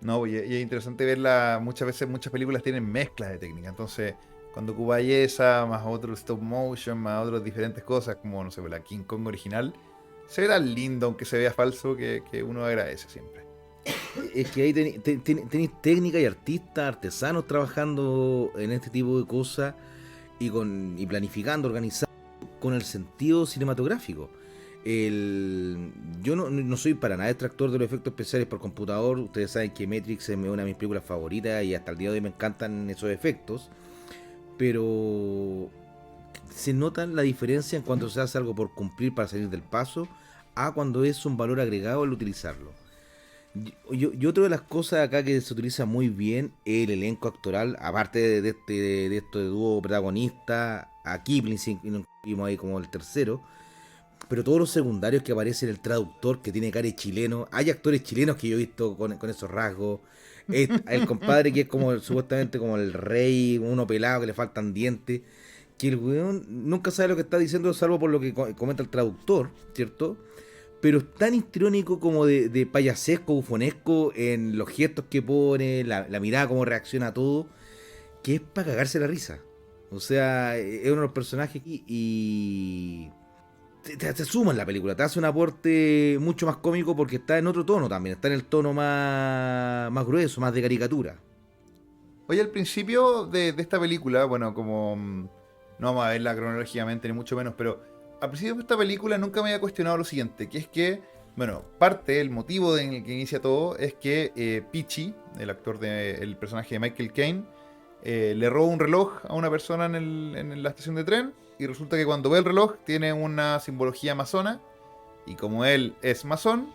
No, y es interesante verla, muchas veces muchas películas tienen mezclas de técnica, entonces cuando ocupáis esa, más otro stop motion, más otras diferentes cosas, como no sé, la King Kong original, se ve tan lindo, aunque se vea falso, que uno agradece siempre. Es que ahí tenéis técnica y artistas, artesanos trabajando en este tipo de cosas y planificando, organizando con el sentido cinematográfico. Yo no soy para nada extractor de los efectos especiales por computador. Ustedes saben que Matrix es una de mis películas favoritas y hasta el día de hoy me encantan esos efectos. Pero se nota la diferencia en cuando se hace algo por cumplir para salir del paso a cuando es un valor agregado al utilizarlo. Y otra de las cosas acá que se utiliza muy bien es el elenco actoral, aparte de esto de dúo protagonista, a Kipling, y nos incluimos ahí como el tercero, pero todos los secundarios que aparecen, el traductor que tiene cara de chileno, hay actores chilenos que yo he visto con esos rasgos, el compadre que es como supuestamente como el rey, uno pelado que le faltan dientes, que el weón nunca sabe lo que está diciendo salvo por lo que comenta el traductor, ¿cierto? Pero es tan histriónico como de payasesco, bufonesco en los gestos que pone, la mirada, cómo reacciona a todo, que es para cagarse la risa. O sea, es uno de los personajes y te suma en la película, te hace un aporte mucho más cómico porque está en otro tono también, está en el tono más grueso, más de caricatura. Oye, al principio de esta película, bueno, como no vamos a verla cronológicamente ni mucho menos, pero al principio de esta película nunca me había cuestionado lo siguiente, que es que, bueno, el motivo en el que inicia todo es que Peachy, el personaje de Michael Caine, le roba un reloj a una persona en la estación de tren y resulta que cuando ve el reloj tiene una simbología masona y como él es masón,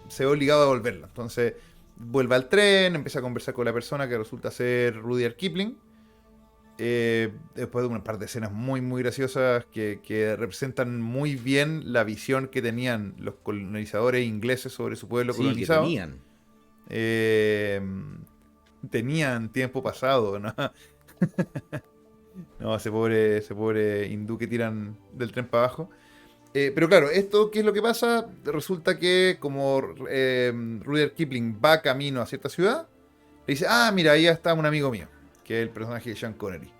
se ve obligado a devolverla. Entonces vuelve al tren, empieza a conversar con la persona que resulta ser Rudyard Kipling. Después de un par de escenas muy muy graciosas que representan muy bien la visión que tenían los colonizadores ingleses sobre su pueblo Sí, colonizado. que tenían. Tenían tiempo pasado, ¿no? No, ese pobre hindú que tiran del tren para abajo. Pero claro, esto, ¿qué es lo que pasa? Resulta que como Rudyard Kipling va camino a cierta ciudad, le dice, ah, mira, ahí está un amigo mío, que es el personaje de Sean Connery.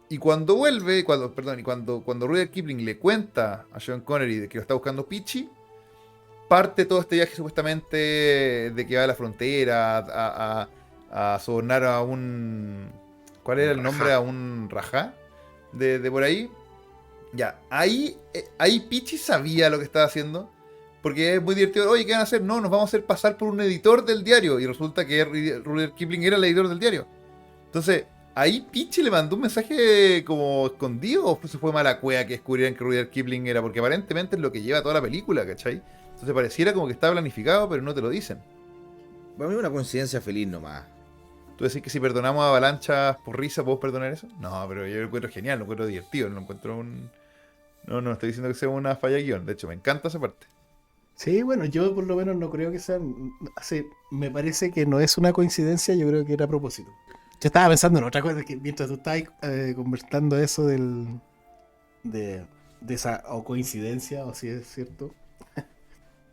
Y cuando vuelve, cuando Rudyard Kipling le cuenta a Sean Connery de que lo está buscando Peachy, parte todo este viaje supuestamente de que va a la frontera a sobornar a un... ¿Cuál era el nombre? A un rajá de por ahí. Ya, ahí Peachy sabía lo que estaba haciendo. Porque es muy divertido. Oye, ¿qué van a hacer? No, nos vamos a hacer pasar por un editor del diario. Y resulta que Rudyard Kipling era el editor del diario. Entonces, ahí Peachy le mandó un mensaje como escondido. ¿O se fue mala cueva que descubrieran que Rudyard Kipling era? Porque aparentemente es lo que lleva toda la película, ¿cachai? Entonces pareciera como que está planificado, pero no te lo dicen. Para mí es una coincidencia feliz nomás. ¿Tú decís que si perdonamos a Avalanchas por risa, podemos perdonar eso? No, pero yo lo encuentro genial, lo encuentro divertido, lo encuentro un... No estoy diciendo que sea una falla de guión. De hecho, me encanta esa parte. Sí, bueno, yo por lo menos no creo que sea. Me parece que no es una coincidencia, yo creo que era a propósito. Yo estaba pensando en otra cosa, que mientras tú estabas conversando eso de esa o coincidencia, o si es cierto.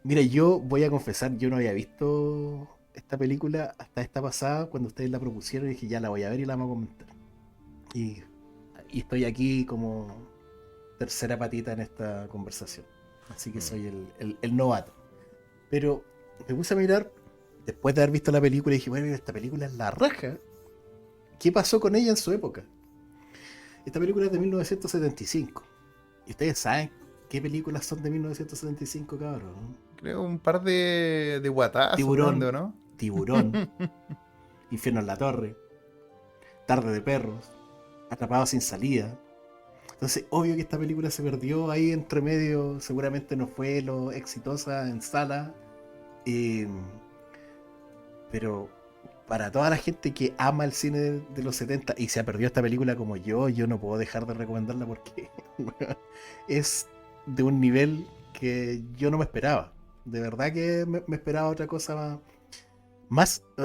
Mira, yo voy a confesar, yo no había visto esta película hasta esta pasada, cuando ustedes la propusieron, y dije, ya la voy a ver y la vamos a comentar. Y estoy aquí como tercera patita en esta conversación. Así que soy el novato. Pero me puse a mirar, después de haber visto la película, y dije, bueno, esta película es la raja. ¿Qué pasó con ella en su época? Esta película es de 1975. ¿Y ustedes saben qué películas son de 1975, cabrón? ¿No? Creo un par de guatazos. Tiburón, ¿no? Tiburón, Infierno en la Torre, Tarde de Perros, Atrapados sin Salida. Entonces, obvio que esta película se perdió ahí entre medio, seguramente no fue lo exitosa en sala, pero para toda la gente que ama el cine de los 70 y se ha perdido esta película como yo no puedo dejar de recomendarla porque es de un nivel que yo no me esperaba. De verdad que me esperaba otra cosa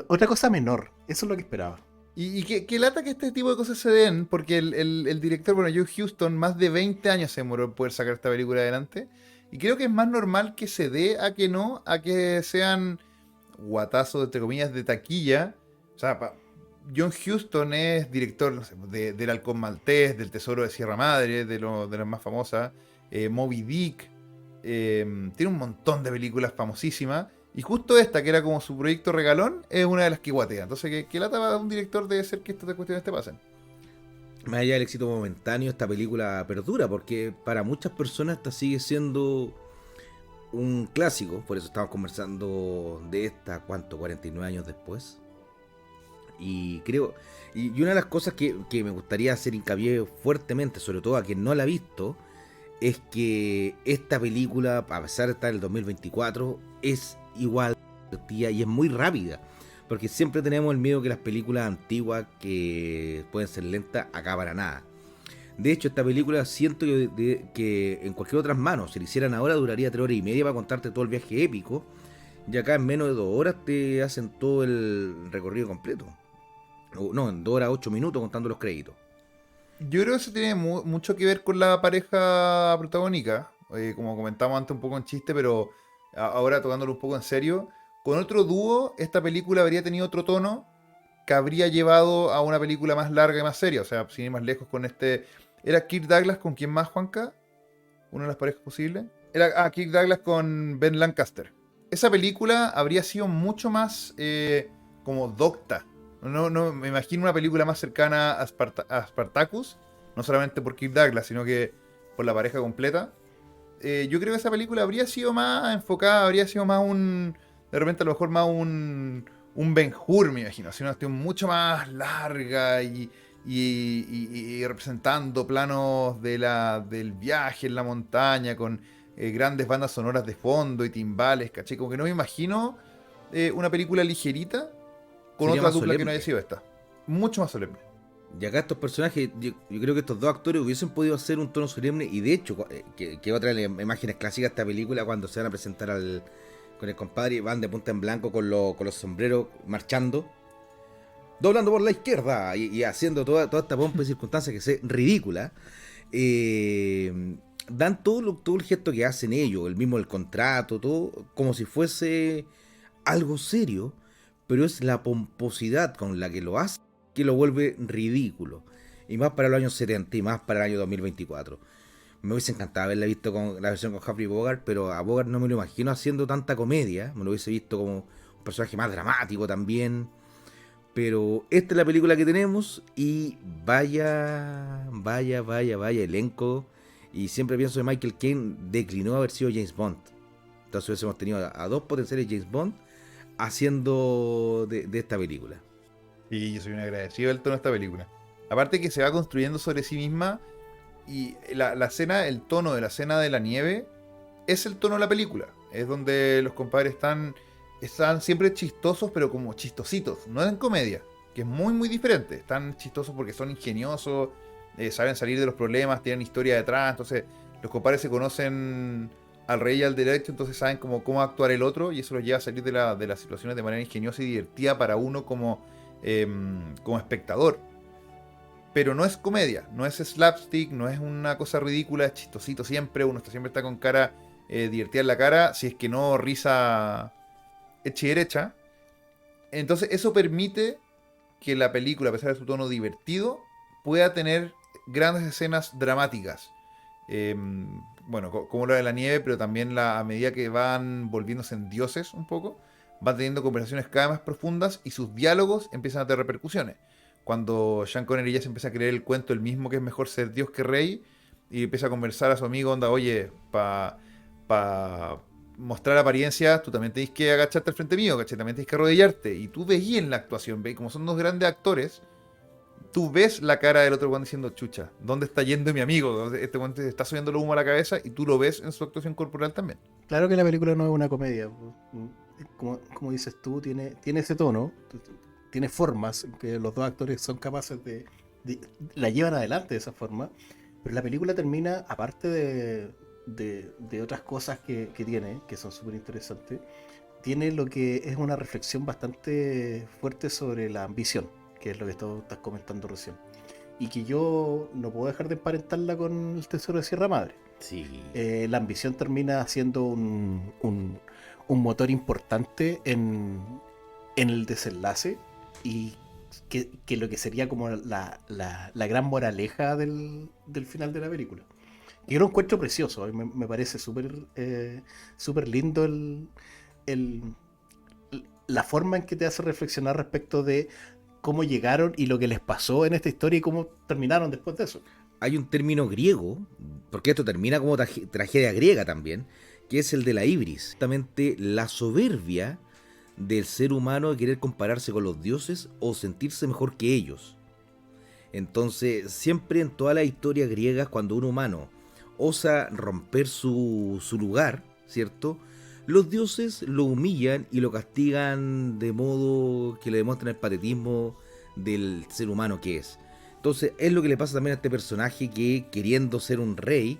otra cosa menor. Eso es lo que esperaba. Y qué lata que este tipo de cosas se den, porque el director, bueno, Joe Huston, más de 20 años se demoró en poder sacar esta película adelante. Y creo que es más normal que se dé a que no, a que sean guatazos, entre comillas, de taquilla. O sea, John Huston es director, no sé, del Halcón Maltés, del Tesoro de Sierra Madre, de las más famosas. Moby Dick. Tiene un montón de películas famosísimas. Y justo esta, que era como su proyecto regalón, es una de las que guatea. Entonces, ¿qué lata va a un director debe ser que estas cuestiones te pasen? Más allá del éxito momentáneo, esta película perdura, porque para muchas personas esta sigue siendo un clásico. Por eso estamos conversando de esta, ¿cuánto? 49 años después. Y creo, y una de las cosas que me gustaría hacer hincapié fuertemente, sobre todo a quien no la ha visto, es que esta película, a pesar de estar en el 2024, es igual divertida y es muy rápida. Porque siempre tenemos el miedo que las películas antiguas, que pueden ser lentas, acá para nada. De hecho, esta película siento que en cualquier otra manos, si la hicieran ahora, duraría 3 horas y media para contarte todo el viaje épico. Y acá en menos de 2 horas te hacen todo el recorrido completo. No, en 2 horas 8 minutos contando los créditos. Yo creo que eso tiene mucho que ver con la pareja protagónica. Como comentamos antes un poco en chiste, pero ahora tocándolo un poco en serio. Con otro dúo, esta película habría tenido otro tono que habría llevado a una película más larga y más seria. O sea, sin ir más lejos con este... ¿Era Kirk Douglas con quién más, Juanca? ¿Una de las parejas posibles? Era Kirk Douglas con Ben Lancaster. Esa película habría sido mucho más como docta. No, me imagino una película más cercana a Spartacus, no solamente por Kirk Douglas, sino que por la pareja completa. Yo creo que esa película habría sido más enfocada, habría sido más de repente a lo mejor más un Ben-Hur, me imagino, así una cuestión mucho más larga y representando planos del viaje en la montaña con grandes bandas sonoras de fondo y timbales, caché, como que no me imagino una película ligerita con Sería otra más dupla que no haya solemne. sido esta. Mucho más solemne. Y acá estos personajes, yo creo que estos dos actores hubiesen podido hacer un tono solemne. Y de hecho, que va a traer imágenes clásicas a esta película cuando se van a presentar con el compadre, van de punta en blanco con los sombreros marchando, doblando por la izquierda y haciendo toda esta pompa y circunstancia que es ridícula. Dan todo el gesto que hacen ellos, el mismo el contrato, todo como si fuese algo serio, pero es la pomposidad con la que lo hace que lo vuelve ridículo. Y más para los años 70 y más para el año 2024. Me hubiese encantado haberla visto con la versión con Humphrey Bogart, pero a Bogart no me lo imagino haciendo tanta comedia. Me lo hubiese visto como un personaje más dramático también. Pero esta es la película que tenemos y vaya elenco. Y siempre pienso que Michael Caine declinó haber sido James Bond. Entonces hubiésemos tenido a dos potenciales James Bond haciendo de esta película. Y yo soy un agradecido del tono de esta película. Aparte que se va construyendo sobre sí misma y la escena, el tono de la escena de la nieve es el tono de la película. Es donde los compadres están siempre chistosos, pero como chistositos, no en comedia, que es muy diferente. Están chistosos porque son ingeniosos, saben salir de los problemas, tienen historia detrás, entonces los compadres se conocen al rey y al derecho, entonces saben cómo actuar el otro y eso los lleva a salir de las situaciones de manera ingeniosa y divertida para uno como espectador. Pero no es comedia, no es slapstick, no es una cosa ridícula, es chistosito siempre, siempre está con cara divertida en la cara, si es que no risa hecha y derecha. Entonces eso permite que la película, a pesar de su tono divertido, pueda tener grandes escenas dramáticas. Eh, bueno, como lo de la nieve, pero también a medida que van volviéndose en dioses un poco, van teniendo conversaciones cada vez más profundas y sus diálogos empiezan a tener repercusiones. Cuando Sean Connery ya se empieza a creer el cuento, el mismo que es mejor ser Dios que rey, y empieza a conversar a su amigo, onda, oye, para mostrar apariencia, tú también tenés que agacharte al frente mío, ¿cachai? También tenés que arrodillarte. Y tú ves en la actuación, ¿ves? Como son dos grandes actores, tú ves la cara del otro Juan diciendo, chucha, ¿dónde está yendo mi amigo? Este Juan te está subiendo el humo a la cabeza y tú lo ves en su actuación corporal también. Claro que la película no es una comedia. Como dices tú, tiene ese tono, tiene formas que los dos actores son capaces la llevan adelante de esa forma, pero la película termina, aparte de otras cosas que tiene, que son súper interesantes, tiene lo que es una reflexión bastante fuerte sobre la ambición, que es lo que tú estás comentando recién. y que yo no puedo dejar de emparentarla con el Tesoro de Sierra Madre. Sí. La ambición termina siendo un motor importante en el desenlace y que lo que sería como la gran moraleja del final de la película. Yo lo encuentro precioso, me parece súper lindo el- la forma en que te hace reflexionar respecto de cómo llegaron y lo que les pasó en esta historia y cómo terminaron después de eso. Hay un término griego, porque esto termina como tragedia griega también, que es el de la ibris. Justamente la soberbia del ser humano de querer compararse con los dioses o sentirse mejor que ellos. Entonces, siempre en todas las historias griegas, cuando un humano osa romper su lugar, ¿cierto? Los dioses lo humillan y lo castigan de modo que le demuestran el patetismo del ser humano que es. Entonces, es lo que le pasa también a este personaje que, queriendo ser un rey,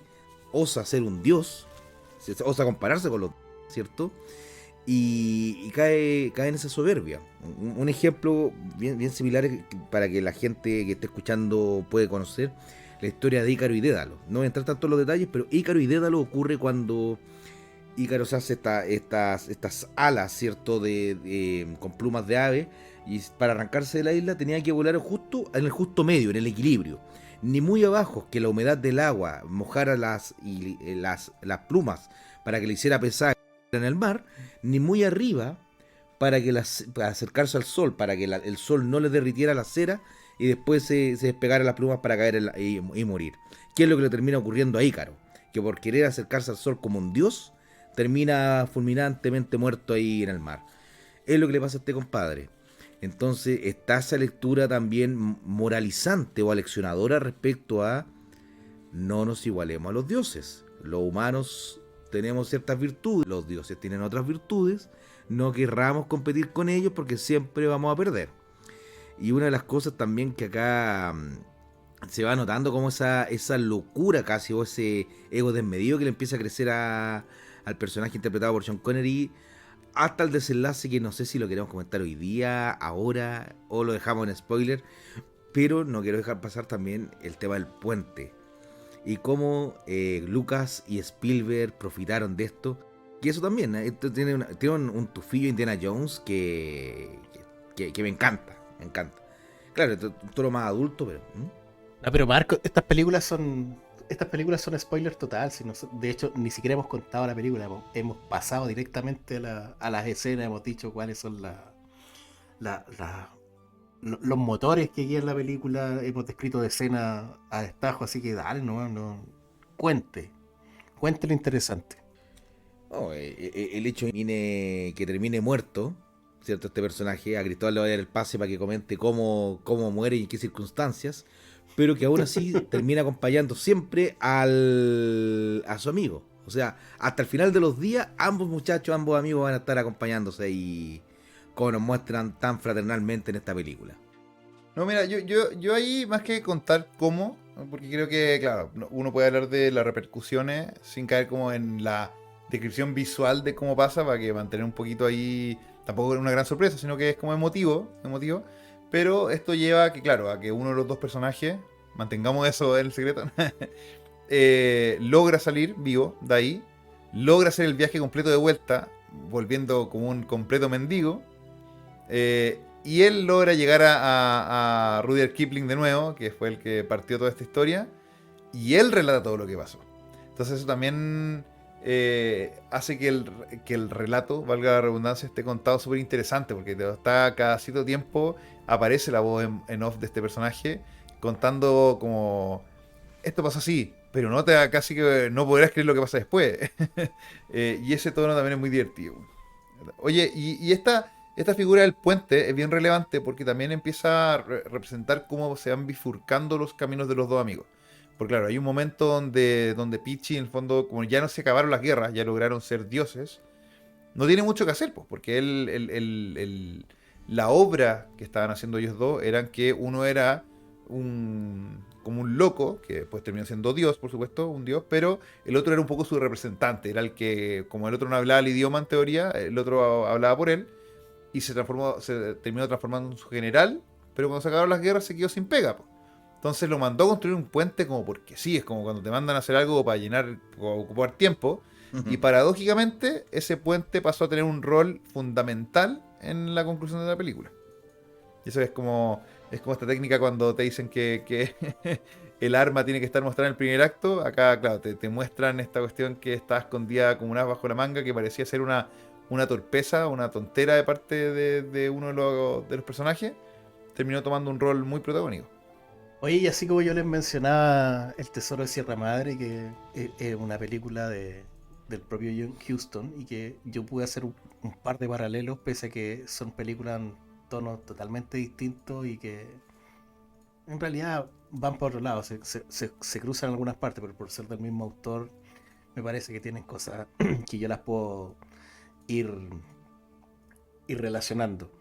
osa ser un dios, osa compararse con los dioses, ¿cierto? Y cae en esa soberbia. Un ejemplo bien similar para que la gente que esté escuchando puede conocer la historia de Ícaro y Dédalo. No voy a entrar tanto en los detalles, pero Ícaro y Dédalo ocurre cuando Ícaro se hace estas alas, ¿cierto? Con plumas de ave, y para arrancarse de la isla tenía que volar justo en el justo medio, en el equilibrio. Ni muy abajo, que la humedad del agua mojara las plumas para que le hiciera pesar en el mar, ni muy arriba para acercarse al sol, para que el sol no le derritiera la cera y después se despegara las plumas para caer y morir. ¿Qué es lo que le termina ocurriendo a Ícaro? Que por querer acercarse al sol como un dios, termina fulminantemente muerto ahí en el mar. Es lo que le pasa a este compadre. Entonces está esa lectura también moralizante o aleccionadora respecto a no nos igualemos a los dioses. Los humanos tenemos ciertas virtudes, los dioses tienen otras virtudes, no querramos competir con ellos porque siempre vamos a perder. Y una de las cosas también que acá se va notando como esa locura casi, o ese ego desmedido que le empieza a crecer al personaje interpretado por Sean Connery, hasta el desenlace que no sé si lo queremos comentar hoy día, ahora, o lo dejamos en spoiler, pero no quiero dejar pasar también el tema del puente y cómo Lucas y Spielberg profitaron de esto. Y eso también, esto tiene un tufillo Indiana Jones que me encanta, me encanta. Claro, esto es un tono más adulto, pero... No, pero Marco, estas películas son spoiler total. De hecho, ni siquiera hemos contado la película. Hemos pasado directamente a las escenas, hemos dicho cuáles son los motores que guían la película, hemos descrito de escena a destajo, así que dale, no, cuente lo interesante. Oh, el hecho que termine muerto, ¿cierto? Este personaje, a Cristóbal le va a dar el pase para que comente cómo muere y en qué circunstancias, pero que aún así termina acompañando siempre a su amigo. O sea, hasta el final de los días, ambos amigos van a estar acompañándose y como nos muestran tan fraternalmente en esta película. No, mira, yo ahí más que contar cómo, porque creo que, claro, uno puede hablar de las repercusiones sin caer como en la descripción visual de cómo pasa, para que mantener un poquito ahí, tampoco es una gran sorpresa, sino que es como emotivo, pero esto lleva a que, claro, a que uno de los dos personajes, mantengamos eso en el secreto, logra salir vivo de ahí, logra hacer el viaje completo de vuelta, volviendo como un completo mendigo, y él logra llegar a Rudyard Kipling de nuevo, que fue el que partió toda esta historia, y él relata todo lo que pasó. Entonces eso también hace que el relato, valga la redundancia, esté contado súper interesante, porque está cada cierto tiempo aparece la voz en off de este personaje contando como esto pasa así, pero casi que no podrás creer lo que pasa después. Y ese tono también es muy divertido. Oye, y esta figura del puente es bien relevante porque también empieza a representar cómo se van bifurcando los caminos de los dos amigos. Porque claro, hay un momento donde Pichi, en el fondo, como ya no se acabaron las guerras, ya lograron ser dioses, no tiene mucho que hacer, pues, porque la obra que estaban haciendo ellos dos eran que uno era como un loco, que después terminó siendo Dios, por supuesto, un Dios, pero el otro era un poco su representante, era el que, como el otro no hablaba el idioma en teoría, el otro hablaba por él, y se terminó transformando en su general, pero cuando se acabaron las guerras se quedó sin pega, po. Entonces lo mandó a construir un puente como porque sí, es como cuando te mandan a hacer algo para llenar o ocupar tiempo. Y paradójicamente, ese puente pasó a tener un rol fundamental en la conclusión de la película. Y eso es como esta técnica cuando te dicen que el arma tiene que estar mostrada en el primer acto. Acá, claro, te muestran esta cuestión que está escondida como una bajo la manga, que parecía ser una torpeza, una tontera de parte de uno de los personajes. Terminó tomando un rol muy protagónico. Oye, y así como yo les mencionaba El Tesoro de Sierra Madre, que es una película del propio John Huston, y que yo pude hacer un par de paralelos, pese a que son películas en tonos totalmente distintos y que en realidad van por otro lado, se cruzan en algunas partes, pero por ser del mismo autor, me parece que tienen cosas que yo las puedo ir, ir relacionando.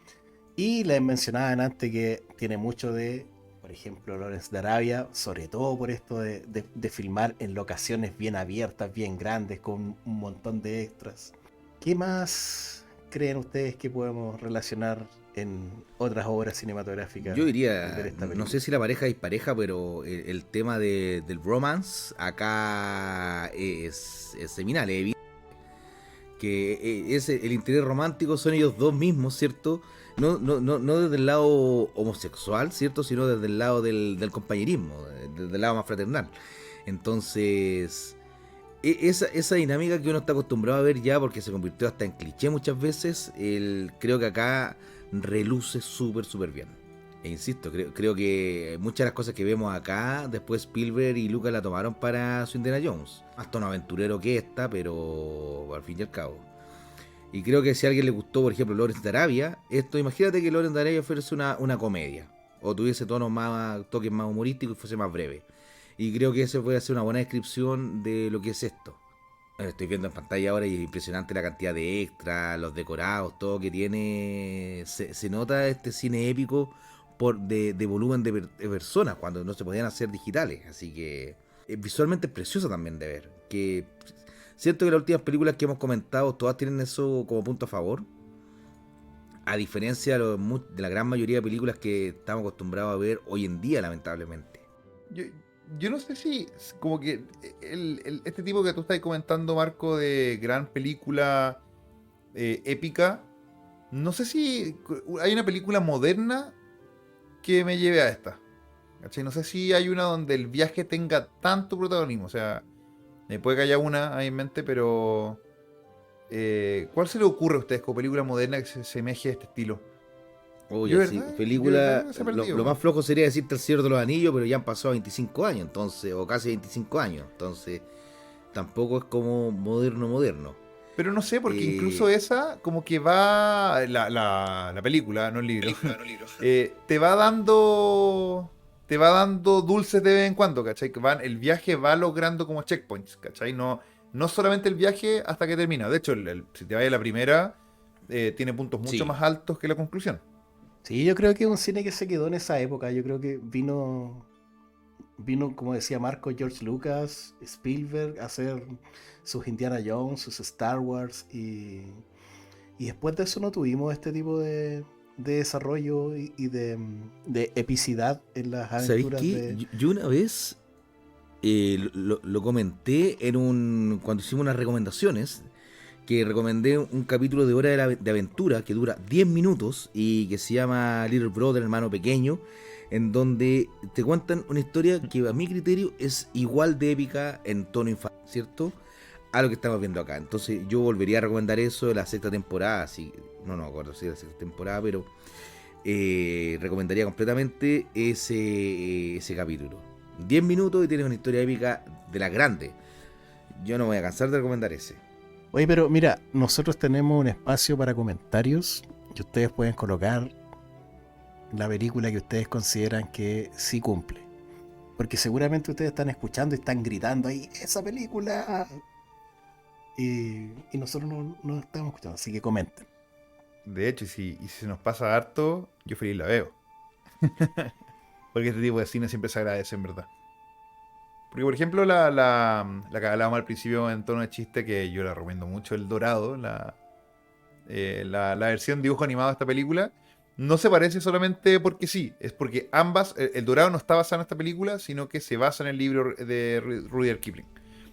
Y les mencionaban antes que tiene mucho de, por ejemplo, Lawrence de Arabia, sobre todo por esto de filmar en locaciones bien abiertas, bien grandes, con un montón de extras. ¿Qué más creen ustedes que podemos relacionar en otras obras cinematográficas Yo al diría, ver esta no película? sé si la pareja es pareja, pero el tema del romance acá es seminal, es evidente que es el interés romántico, son ellos dos mismos, ¿cierto? No desde el lado homosexual, ¿cierto? Sino desde el lado del compañerismo, desde el lado más fraternal. Entonces, esa dinámica que uno está acostumbrado a ver ya, porque se convirtió hasta en cliché muchas veces, creo que acá reluce súper, súper bien. E insisto, creo que muchas de las cosas que vemos acá, después Spielberg y Lucas la tomaron para su Indiana Jones. Más tono aventurero que esta, pero al fin y al cabo. Y creo que si a alguien le gustó, por ejemplo, Lawrence de Arabia, esto, imagínate que Lawrence de Arabia fuese una comedia. O tuviese toques más humorísticos y fuese más breve. Y creo que ese puede ser una buena descripción de lo que es esto. Estoy viendo en pantalla ahora y es impresionante la cantidad de extras, los decorados, todo que tiene. Se nota este cine épico de volumen de personas cuando no se podían hacer digitales. Así que visualmente es precioso también de ver. Que siento que las últimas películas que hemos comentado todas tienen eso como punto a favor. A diferencia de la gran mayoría de películas que estamos acostumbrados a ver hoy en día, lamentablemente. Yo, yo no sé si como que este tipo que tú estás comentando, Marco, de gran película épica, no sé si hay una película moderna que me lleve a esta. ¿Cachai? No sé si hay una donde el viaje tenga tanto protagonismo. O sea, me puede que haya una ahí en mente, pero ¿cuál se le ocurre a ustedes como película moderna que se asemeje a este estilo? Oye, sí, Yo verdad película, creo que se ha lo perdido. más flojo sería decirte El Señor de los Anillos, pero ya han pasado 25 años, entonces, o casi 25 años, entonces tampoco es como moderno, moderno. Pero no sé, porque incluso Eh, esa, como que va. La película, no el libro. Te va dando. Te va dando dulces de vez en cuando, ¿cachai? Que el viaje va logrando como checkpoints, ¿cachai? No solamente el viaje hasta que termina. De hecho, si te vayas a la primera, tiene puntos mucho sí, más altos que la conclusión. Sí, yo creo que es un cine que se quedó en esa época. Yo creo que vino, como decía Marco, George Lucas, Spielberg, a hacer sus Indiana Jones, sus Star Wars, y después de eso no tuvimos este tipo de desarrollo y de epicidad en las ¿sabéis aventuras qué? de... Yo una vez lo comenté cuando hicimos unas recomendaciones, que recomendé un capítulo de Hora de Aventura que dura 10 minutos y que se llama Little Brother, hermano pequeño, en donde te cuentan una historia que a mi criterio es igual de épica en tono infantil, ¿cierto? A lo que estamos viendo acá. Entonces yo volvería a recomendar eso de la sexta temporada, no me acuerdo si es la sexta temporada, pero recomendaría completamente ese capítulo. 10 minutos y tienes una historia épica de las grandes. Yo no me voy a cansar de recomendar ese. Oye, pero mira, nosotros tenemos un espacio para comentarios y ustedes pueden colocar la película que ustedes consideran que sí cumple. Porque seguramente ustedes están escuchando y están gritando ahí, esa película. Y nosotros no estamos escuchando, así que comenten. De hecho, y si se nos pasa harto, yo feliz la veo. Porque este tipo de cine siempre se agradece, en verdad. Porque, por ejemplo, la que hablábamos al principio en tono de chiste, que yo la recomiendo mucho, El Dorado, la versión dibujo animado de esta película, no se parece solamente porque sí, es porque ambas, el Dorado no está basado en esta película, sino que se basa en el libro de Rudyard Kipling.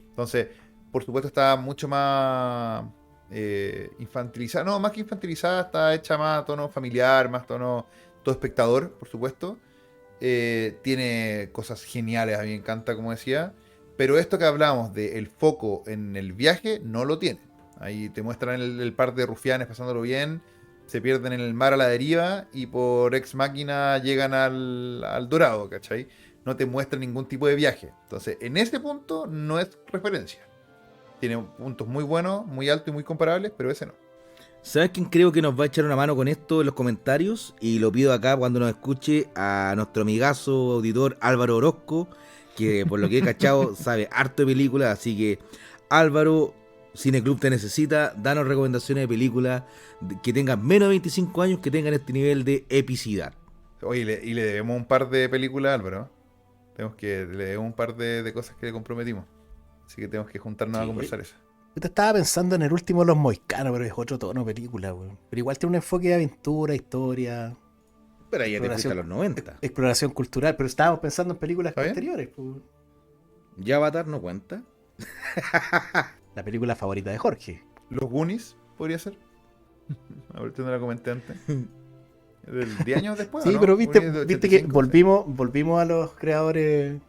Entonces, por supuesto, está mucho más infantilizada. No, más que infantilizada, está hecha más a tono familiar, más tono todo espectador, por supuesto. Tiene cosas geniales, a mí me encanta, como decía. Pero esto que hablamos de el foco en el viaje, no lo tiene. Ahí te muestran el par de rufianes pasándolo bien, se pierden en el mar a la deriva y por ex máquina llegan al Dorado, ¿cachai? No te muestran ningún tipo de viaje. Entonces, en este punto no es referencia. Tiene puntos muy buenos, muy altos y muy comparables, pero ese no. ¿Sabes quién creo que nos va a echar una mano con esto en los comentarios? Y lo pido acá cuando nos escuche a nuestro amigazo auditor Álvaro Orozco, que por lo que he cachado sabe harto de películas, así que Álvaro, Cineclub te necesita, danos recomendaciones de películas que tengan menos de 25 años, que tengan este nivel de epicidad. Oye, y le debemos un par de películas a Álvaro. Le debemos un par de cosas que le comprometimos. Así que tenemos que juntarnos a Sí. conversar eso. Yo te estaba pensando en el último de los Mohicanos, pero es otro tono de película, weón. Pero igual tiene un enfoque de aventura, historia, Pero ahí ya te fuiste a exploración, los 90. exploración cultural. Pero estábamos pensando en películas ¿Está bien? posteriores, pues. ¿Ya Avatar no cuenta? La película favorita de Jorge. Los Goonies, podría ser. A ver, no la comenté antes. ¿Del 10 años después? Sí, ¿o no? pero viste Goonies de que 85, volvimos a los creadores.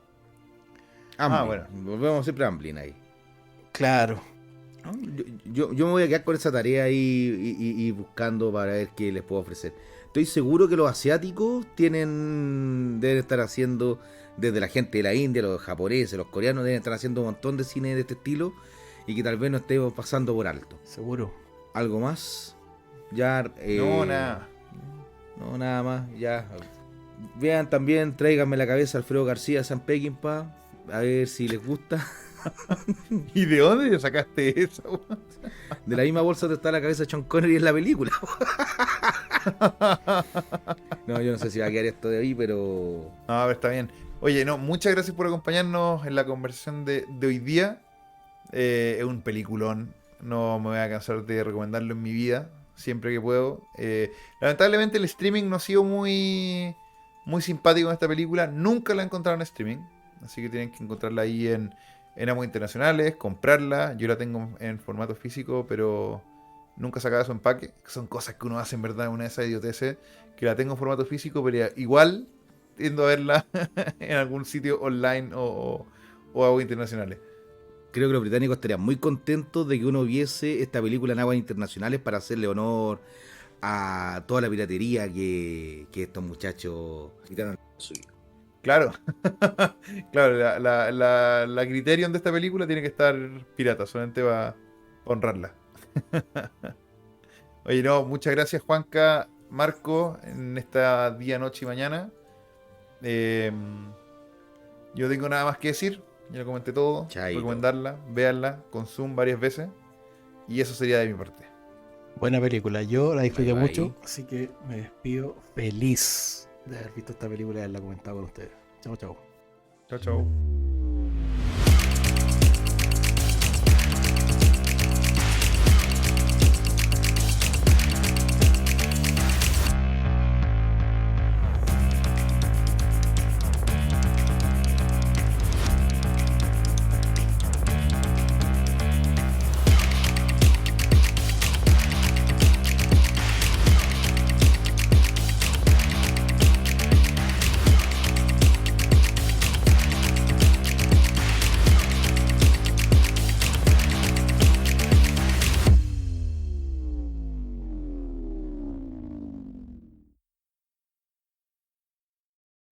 Amblin. bueno. Volvemos siempre a Amblin ahí. Claro. ¿No? Yo me voy a quedar con esa tarea ahí y buscando para ver qué les puedo ofrecer. Estoy seguro que los asiáticos deben estar haciendo, desde la gente de la India, los japoneses, los coreanos, deben estar haciendo un montón de cine de este estilo y que tal vez no estemos pasando por alto. Seguro. ¿Algo más? Ya. No, nada. No, nada más. Ya. Vean también, tráiganme la cabeza Alfredo García San Peckinpah, a ver si les gusta. ¿Y de dónde sacaste eso? De la misma bolsa donde está la cabeza de Sean Connery en la película. No, yo no sé si va a quedar esto de ahí, pero... No, a ver, está bien. Oye, no, muchas gracias por acompañarnos en la conversación de hoy día. Es un peliculón. No me voy a cansar de recomendarlo en mi vida, siempre que puedo. Lamentablemente el streaming no ha sido muy simpático en esta película. Nunca la he encontrado en streaming. Así que tienen que encontrarla ahí en aguas internacionales, comprarla. Yo la tengo en formato físico, pero nunca sacaba su empaque. Son cosas que uno hace en verdad, una de esas idioteces. Que la tengo en formato físico, pero igual tiendo a verla en algún sitio online o aguas internacionales. Creo que los británicos estarían muy contentos de que uno viese esta película en aguas internacionales para hacerle honor a toda la piratería que estos muchachos quitaron suyo. Claro, claro, la Criterion de esta película tiene que estar pirata, solamente va a honrarla. Oye, no, muchas gracias Juanca, Marco, en esta día, noche y mañana. Eh, yo no tengo nada más que decir, ya lo comenté todo, Chaito. recomendarla, véanla, consum varias veces, y eso sería de mi parte. Buena película. Yo la disfruté Bye, bye. mucho, así que me despido feliz de haber visto esta película y haberla comentado con ustedes. Chao, chao. Chao, chao.